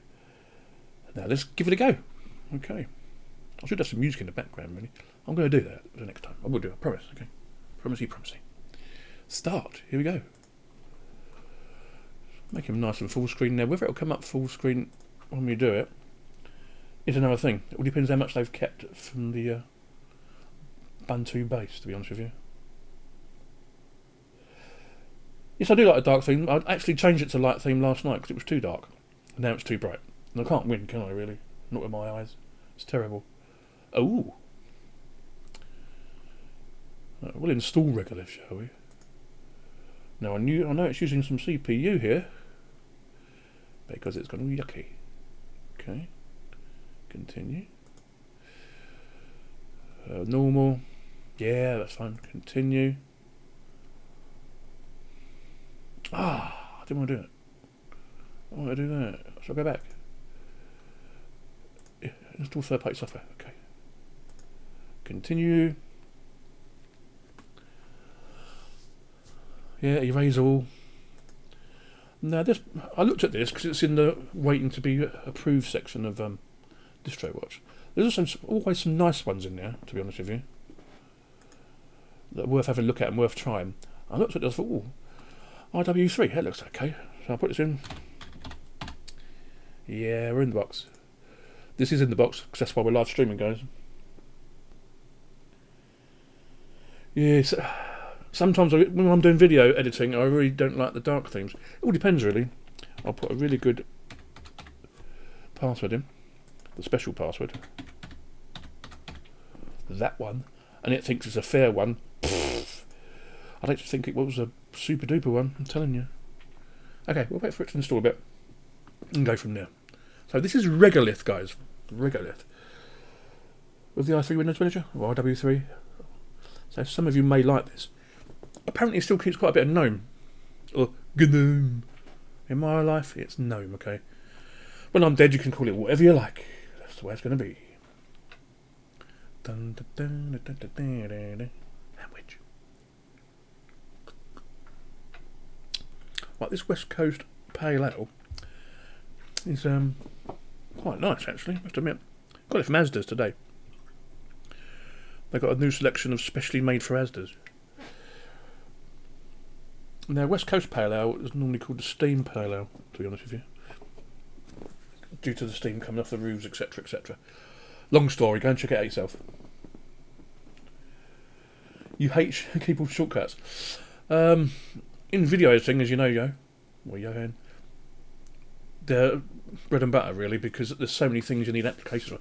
Now let's give it a go. Okay. I should have some music in the background, really. I'm going to do that the next time. I will do, I promise, okay? Promisey. Start, here we go. Make him nice and full screen now. Whether it'll come up full screen when we do it is another thing. It all depends how much they've kept from the Ubuntu base, to be honest with you. Yes, I do like a dark theme. I actually changed it to light theme last night because it was too dark. And now it's too bright. And I can't win, can I, really? Not with my eyes. It's terrible. Oh. We'll install Regolith, shall we? Now, I know it's using some CPU here. Because it's gone yucky. Okay. Continue. Normal. Yeah, that's fine. Continue. I didn't want to do it. I want to do that. Shall I go back? Yeah, install third-party software. Okay. Continue. Yeah, erase all. Now this, I looked at this because it's in the waiting to be approved section of DistroWatch. There's also always some nice ones in there, to be honest with you, that are worth having a look at and worth trying. I looked at this and thought, IW3, that looks okay. So I'll put this in. Yeah, we're in the box. This is in the box because that's why we're live streaming, guys. Yes. Sometimes when I'm doing video editing, I really don't like the dark themes. It all depends, really. I'll put a really good password in, the special password. That one, and it thinks it's a fair one. Pfft. I'd like to think it was a super duper one, I'm telling you. Okay, we'll wait for it to install a bit and go from there. So this is Regolith, guys. Regolith. With the i3 Windows Manager, or IW3. So some of you may like this. Apparently it still keeps quite a bit of GNOME. Or GNOME. In my life, it's GNOME, okay? When I'm dead, you can call it whatever you like. That's the way it's going to be. Sandwich. Right, this West Coast Pale Ale is quite nice, actually, must admit. Got it from Asda's today. They've got a new selection of specially made for Asdas. Now, West Coast Pale Ale is normally called the Steam Pale Ale, to be honest with you, due to the steam coming off the roofs, etc., etc. Long story, go and check it out yourself. You hate people's shortcuts. In video editing, as you know, Johan, they're bread and butter, really, because there's so many things you need applications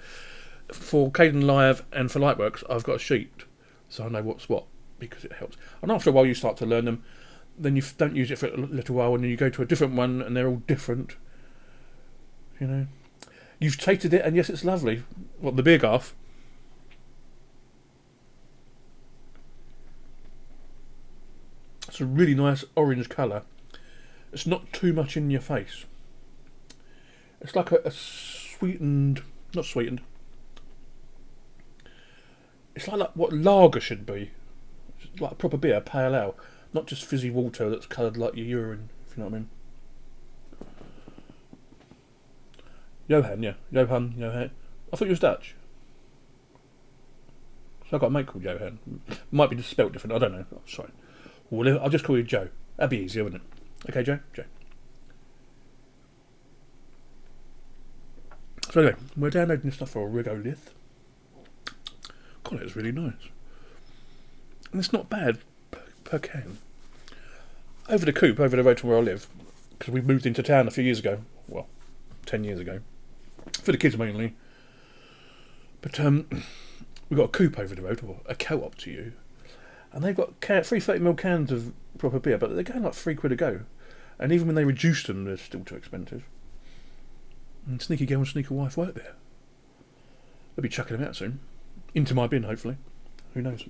for Caden Live and for Lightworks. I've got a sheet, so I know what's what, because it helps. And after a while, you start to learn them. Then you don't use it for a little while, and then you go to a different one, and they're all different. You know, you've tasted it, and yes, it's lovely. What, the beer garth? It's a really nice orange colour. It's not too much in your face. It's like a sweetened, not sweetened. It's like what lager should be. It's like a proper beer, pale ale. Not just fizzy water that's coloured like your urine, if you know what I mean. Johan, yeah. Johan. I thought you was Dutch. So I've got a mate called Johan. Might be just spelt different, I don't know. Oh, sorry. Well, I'll just call you Joe. That'd be easier, wouldn't it? Okay, Joe? Joe. So anyway, we're downloading this stuff for a Rigolith. God, it's really nice. And it's not bad per can. Over the coop, over the road to where I live, because we moved into town a few years ago. Well, 10 years ago. For the kids mainly. But we've got a coop over the road, or a co-op to you. And they've got free 30ml cans of proper beer, but they're going like £3 a go. And even when they reduced them, they're still too expensive. And Sneaky Girl and Sneaky Wife work there. They'll be chucking them out soon. Into my bin, hopefully. Who knows?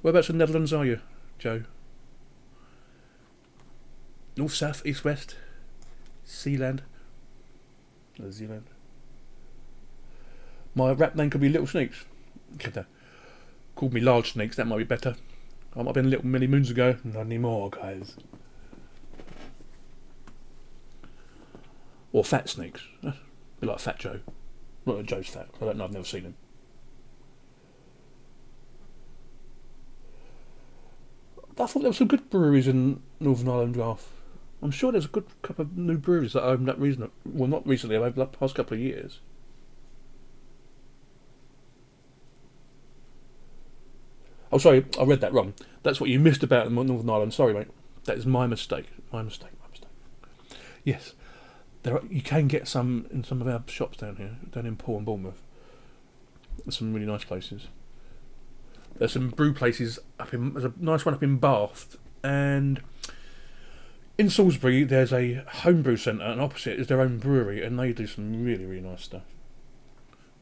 Whereabouts in the Netherlands are you, Joe? North, south, east, west? Zealand? Zealand. My rap name could be Little Sneaks. Called me Large Sneaks, that might be better. I might have been little many moons ago. Not anymore, guys. Or Fat Sneaks. A bit like Fat Joe. Not that Joe's fat. I don't know, I've never seen him. I thought there were some good breweries in Northern Ireland draft. I'm sure there's a good couple of new breweries that opened up recently. Well, not recently, over the past couple of years. Oh, sorry, I read that wrong. That's what you missed about Northern Ireland. Sorry, mate. That is my mistake. My mistake. Yes, you can get some in some of our shops down here, down in Poole and Bournemouth. There's some really nice places. There's some brew places there's a nice one up in Bath, and in Salisbury there's a homebrew centre, and opposite is their own brewery, and they do some really, really nice stuff.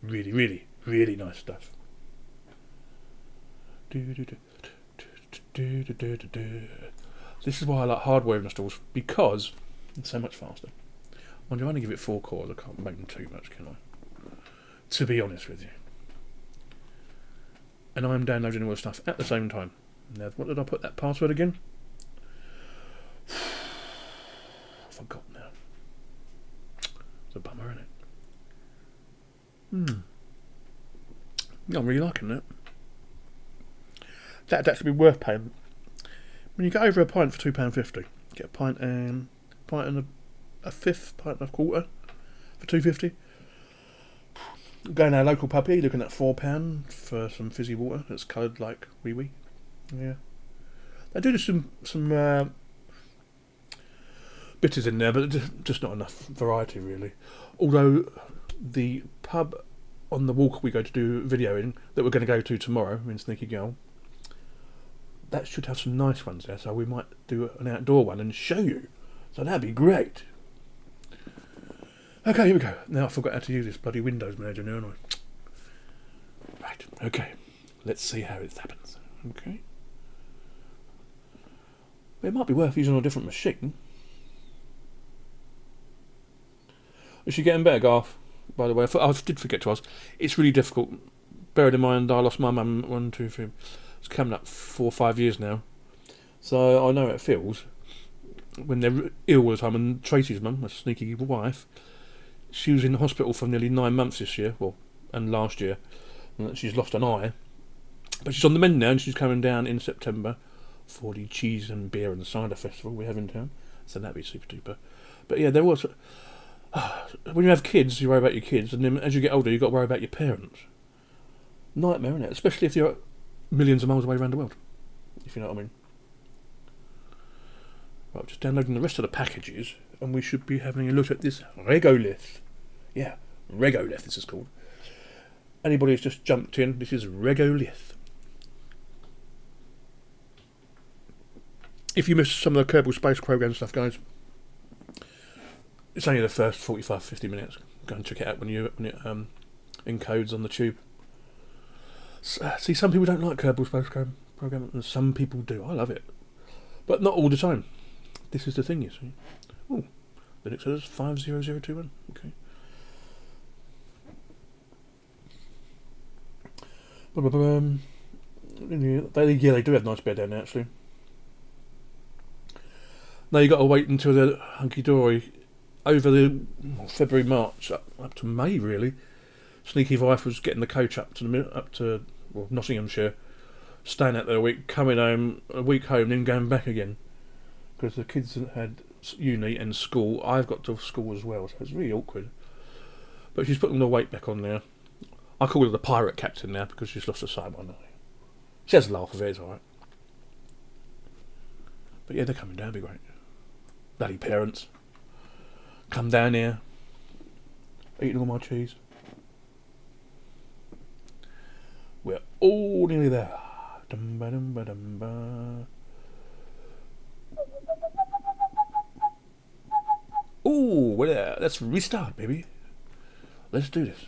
Really, really, really nice stuff. This is why I like hardware installs, because it's so much faster. Mind you, I only give it 4 cores. I can't make them too much, can I? To be honest with you. And I'm downloading all the stuff at the same time. Now, what did I put that password again? I forgot now. It's a bummer, isn't it? I'm really liking that. That'd actually be worth paying. When you get over a pint for £2.50, get a pint and a fifth, pint and a quarter for £2.50. Going to our local pub here, looking at £4 for some fizzy water that's coloured like wee. Yeah, they do some bitters in there, but just not enough variety really. Although the pub on the walk we go to do video in, that we're going to go to tomorrow in Sneaky Girl, that should have some nice ones there, so we might do an outdoor one and show you. So that'd be great. Okay, here we go. Now I forgot how to use this bloody Windows Manager now, haven't I? Right, okay. Let's see how it happens. Okay. It might be worth using on a different machine. Is she getting better, Garth? By the way, I did forget to ask. It's really difficult. Bearing in mind, I lost my mum 1, 2, 3. It's coming up 4 or 5 years now. So I know how it feels when they're ill all the time. And Tracy's mum, a Sneaky Wife, she was in the hospital for nearly 9 months this year, and last year. and that she's lost an eye. But she's on the mend now, and she's coming down in September for the cheese and beer and cider festival we have in town. So that'd be super duper. But yeah, there was. When you have kids, you worry about your kids, and then as you get older, you've got to worry about your parents. Nightmare, isn't it? Especially if you're millions of miles away around the world. If you know what I mean. Right, just downloading the rest of the packages, and we should be having a look at this regolith. Yeah, regolith this is called. Anybody who's just jumped in, this is regolith. If you missed some of the Kerbal Space Program stuff, guys, it's only the first 45-50 minutes. Go and check it out when it encodes on the tube. See, some people don't like Kerbal Space Program, and some people do. I love it, but not all the time. This is the thing, you see. Oh, Linux says 50021. Okay. They do have nice bed down there, actually. Now you got to wait until the hunky dory over the February, March, up to May really. Sneaky wife was getting the coach up to Nottinghamshire, staying out there a week, coming home a week home, then going back again because the kids had uni and school. I've got to school as well, so it's really awkward. But she's putting the weight back on now. I call her the pirate captain now because she's lost her sight one night. She has a laugh of it, it's alright. But yeah, they're coming down, it'll be great. Bloody parents. Come down here. Eating all my cheese. We're all nearly there. Ooh, we're there. Let's restart, baby. Let's do this.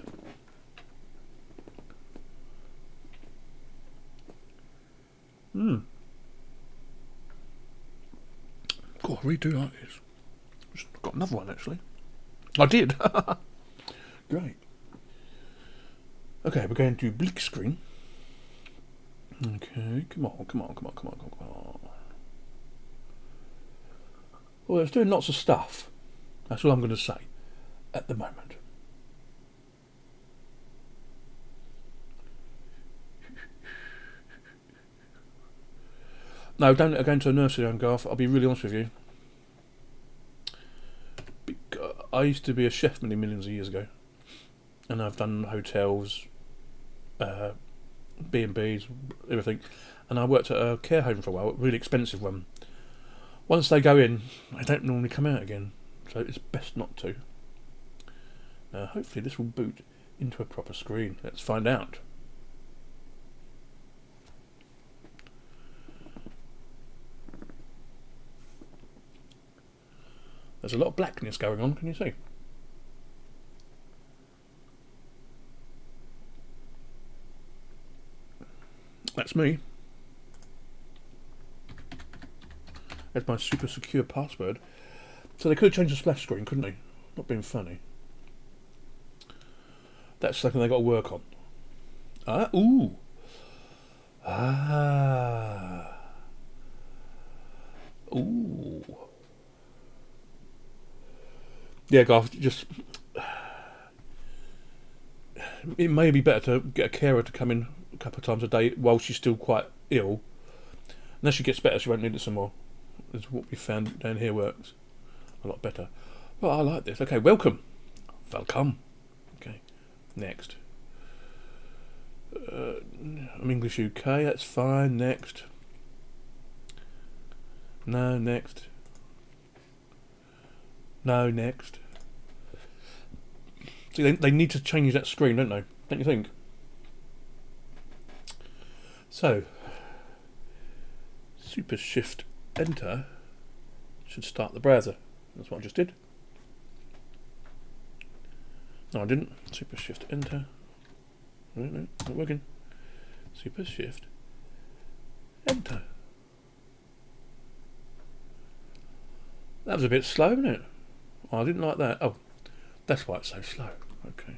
God, I really do like this. I've got another one actually. I did. Great. Okay, we're going to bleak screen. Okay, come on. Well, it's doing lots of stuff. That's all I'm going to say at the moment. No, don't let her go into a nursery home, Garth. I'll be really honest with you. I used to be a chef many millions of years ago, and I've done hotels, B&Bs, everything, and I worked at a care home for a while, a really expensive one. Once they go in, they don't normally come out again, so it's best not to. Now, hopefully this will boot into a proper screen. Let's find out. There's a lot of blackness going on, can you see? That's me. That's my super secure password. So they could have changed the splash screen, couldn't they? Not being funny. That's something they got to work on. Ooh. Ooh. Yeah, Garth, just... It may be better to get a carer to come in a couple of times a day while she's still quite ill. Unless she gets better, she won't need it some more. That's what we found down here works a lot better. Well, I like this. Okay, welcome. Welcome. Okay, next. I'm English UK, that's fine. Next. No, next. No, next. See, they need to change that screen, don't they? Don't you think? So, Super Shift Enter should start the browser. That's what I just did. No, I didn't. Super Shift Enter. No, not working. Super Shift Enter. That was a bit slow, wasn't it? Oh, I didn't like that. Oh, that's why it's so slow. Okay.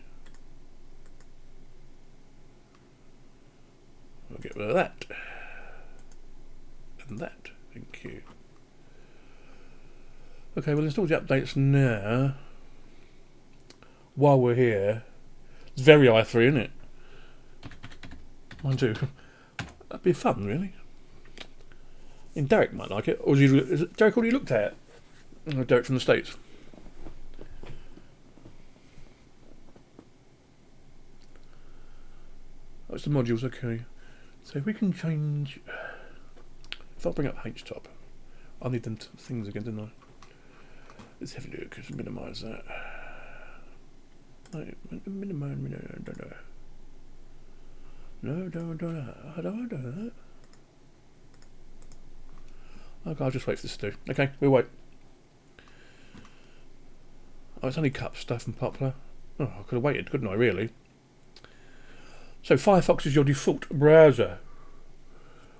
We'll get rid of that. And that. Thank you. Okay, we'll install the updates now. While we're here. It's very i3, isn't it? Mind you, that'd be fun, really. And Derek might like it. Or is it Derek already looked at it? Or Derek from the States? That's the modules, okay. So if we can change... If I bring up H-top, I'll need them things again, don't I? Let's have a look, let's minimise that. No, minimise, no, don't do that. I don't do that. Okay, I'll just wait for this to do. Okay, we'll wait. Oh, it's only cup stuff and poplar. Oh, I could have waited, couldn't I, really? So Firefox is your default browser.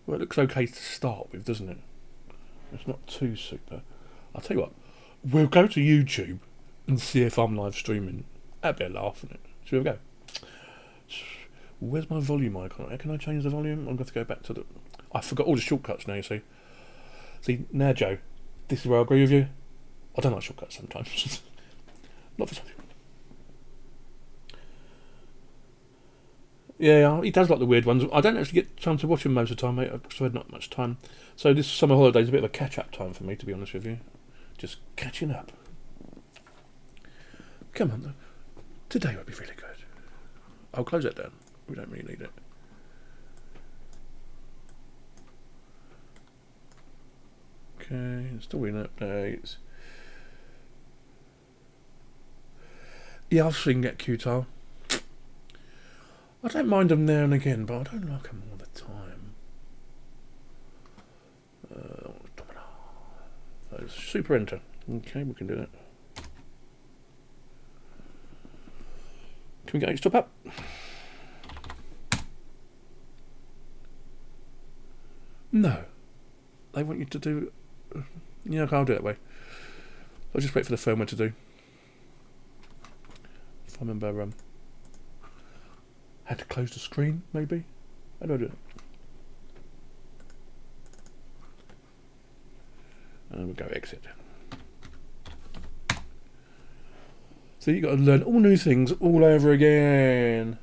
Well, it looks okay to start with, doesn't it? It's not too super. I'll tell you what, we'll go to YouTube and see if I'm live streaming. That'd be a laugh, isn't it? So here we go. Where's my volume icon? Can I change the volume? I'm going to have to go back to the... I forgot all the shortcuts now, you see. See, now, Joe, this is where I agree with you. I don't like shortcuts sometimes. Not for some people. Yeah, he does like the weird ones. I don't actually get time to watch him most of the time, mate, because I've had not much time. So this summer holiday is a bit of a catch-up time for me, to be honest with you. Just catching up. Come on, though. Today would be really good. I'll close that down. We don't really need it. Okay, installing updates. Yeah, I've seen Get Qtile. I don't mind them now and again, but I don't like them all the time. Super enter. Okay, we can do that. Can we get H-top up? No. They want you to do... Yeah, okay, I'll do it that way. I'll just wait for the firmware to do. If I remember... had to close the screen, maybe? How do I do it? And we'll go exit. So you've got to learn all new things all over again.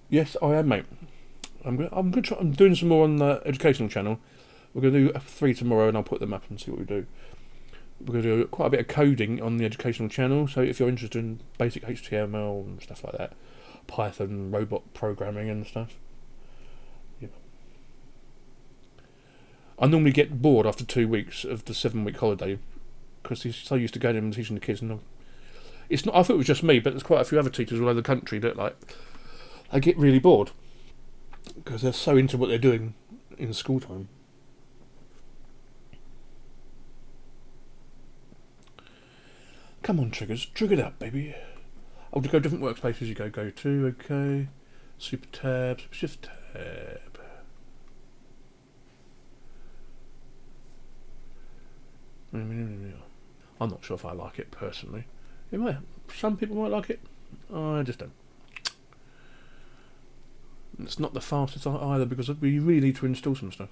Yes, I am, mate. I'm gonna try. I'm doing some more on the educational channel. We're gonna do 3 tomorrow, and I'll put them up and see what we do. We're going to do quite a bit of coding on the educational channel, so if you're interested in basic HTML and stuff like that, Python, robot programming and stuff. Yeah. I normally get bored after 2 weeks of the 7-week holiday, because he's so used to going in and teaching the kids. And it's not. I thought it was just me, but there's quite a few other teachers all over the country that they get really bored because they're so into what they're doing in school time. Come on, triggers. Trigger it up, baby. Oh, to go different workspaces you go to. Okay. Super tab. Shift tab. I'm not sure if I like it personally. It might. Some people might like it. I just don't. It's not the fastest either because we really need to install some stuff.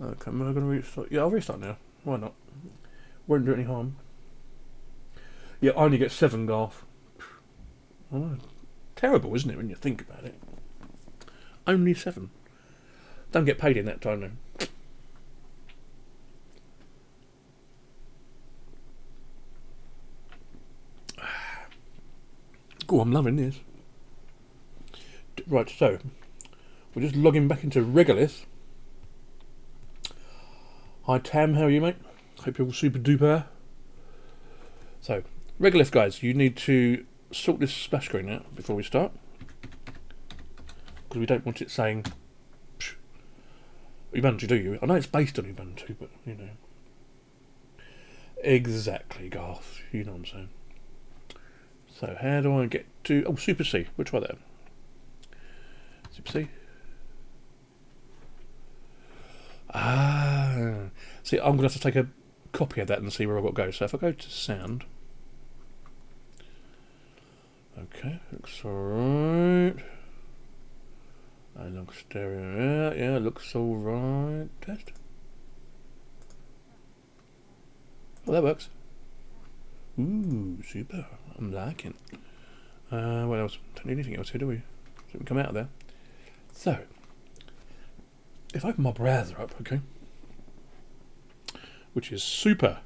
Okay, am I going to restart? Yeah, I'll restart now. Why not? Won't do any harm. Yeah, I only get 7, Garth. Oh, terrible, isn't it, when you think about it? Only 7. Don't get paid in that time, though. Oh, I'm loving this. Right, so we're just logging back into Regolith. Hi Tam, how are you, mate? Hope you're all super duper. So, Regolith, guys, you need to sort this splash screen out before we start, because we don't want it saying Ubuntu, do you? I know it's based on Ubuntu, but you know. Exactly, Garth. You know what I'm saying. So, how do I get to... Super C. We'll try that. Super C. See, I'm going to have to take a copy of that and see where I've got to go. So if I go to sound... Okay, looks alright. Analog stereo, yeah, looks alright. Test. Oh, that works. Ooh, super. I'm liking. What else? Don't need anything else here, do we? So we can come out of there. So, if I open my browser up, okay, which is super.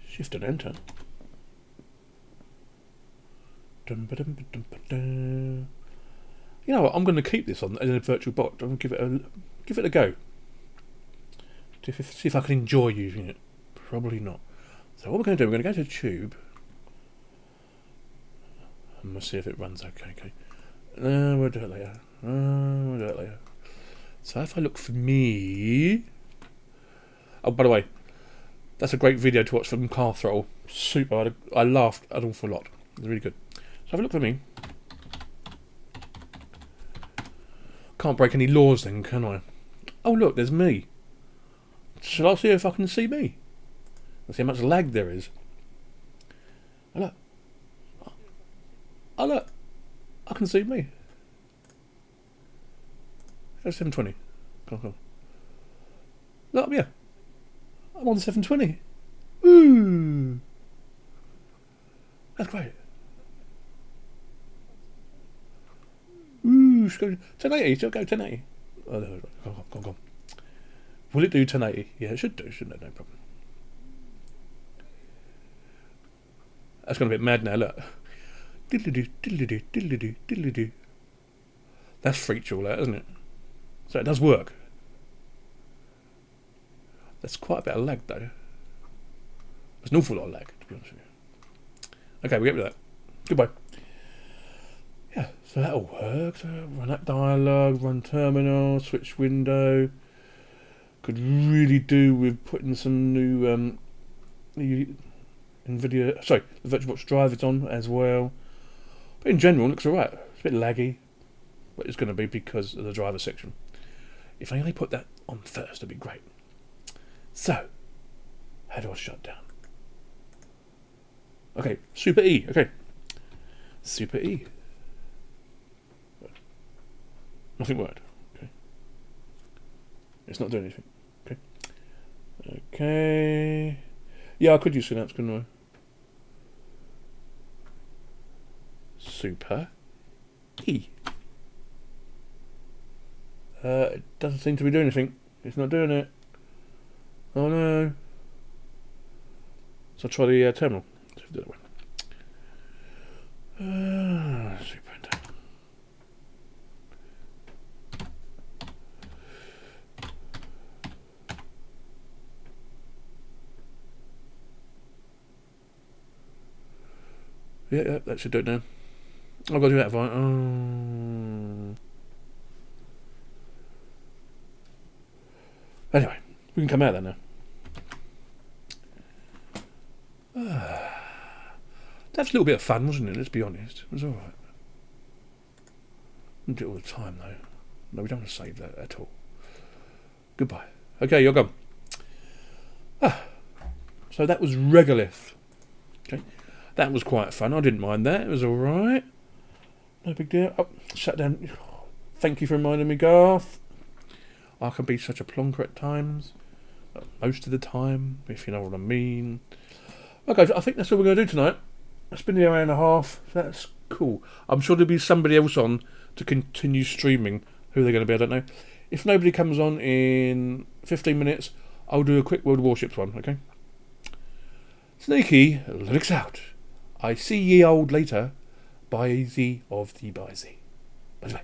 Shift and enter. Dun, ba, dun, ba, dun, ba, dun. You know what? I'm going to keep this on as a virtual bot. I'm going to give it a go. See if I can enjoy using it. Probably not. So what we're going to do, we're going to go to Tube. And we'll see if it runs okay. We'll do it later. We'll do it later. So if I look for me... Oh, by the way, that's a great video to watch from Car Throttle. Super. I laughed an awful lot. It was really good. So have a look for me. Can't break any laws then, can I? Oh look, there's me. Shall I see if I can see me? Let's see how much lag there is. Oh look. Oh look. I can see me. That's 720. Come on. Look, yeah. I'm on 720. Woo! That's great. Ooh, should go 1080. Should go 1080. Oh, no, go on. Will it do 1080? Yeah, it should do, shouldn't it? No problem. That's gone a bit mad now, look. Diddly-doo, diddly-doo, diddly-doo, diddly-doo. That's freaked all out, isn't it? So it does work. That's quite a bit of lag, though. There's an awful lot of lag, to be honest with you. Okay, we'll get rid of that. Goodbye. Yeah, so that all works. Run that dialogue, run terminal, switch window. Could really do with putting some new NVIDIA, sorry, the VirtualBox drivers on as well. But in general, it looks alright. It's a bit laggy, but it's going to be because of the driver section. If I only put that on first, that'd be great. So, how do I shut down? Okay, Super E. Okay, Super E. Nothing worked. Okay, it's not doing anything. Okay. Okay. Yeah, I could use Synapse, couldn't I? Super E. It doesn't seem to be doing anything. It's not doing it. Oh no. So I'll try the terminal. Let's do that one. Super enter. Yeah, that should do it now. I've got to do that right. Oh. Anyway, we can come out of there now. That's a little bit of fun, wasn't it? Let's be honest. It was alright. We do it all the time, though. No, we don't want to save that at all. Goodbye. Okay, you're gone. So that was Regolith. Okay. That was quite fun. I didn't mind that. It was alright. No big deal. Oh, shut down. Thank you for reminding me, Garth. I can be such a plonker at times. Most of the time, if you know what I mean. Okay, I think that's all we're going to do tonight. It's been the hour and a half. That's cool. I'm sure there'll be somebody else on to continue streaming. Who they're going to be, I don't know. If nobody comes on in 15 minutes, I'll do a quick World Warships one, okay? Sneekylinux out. I see ye old later. Bye-zy of the bye-zy. Bye-bye.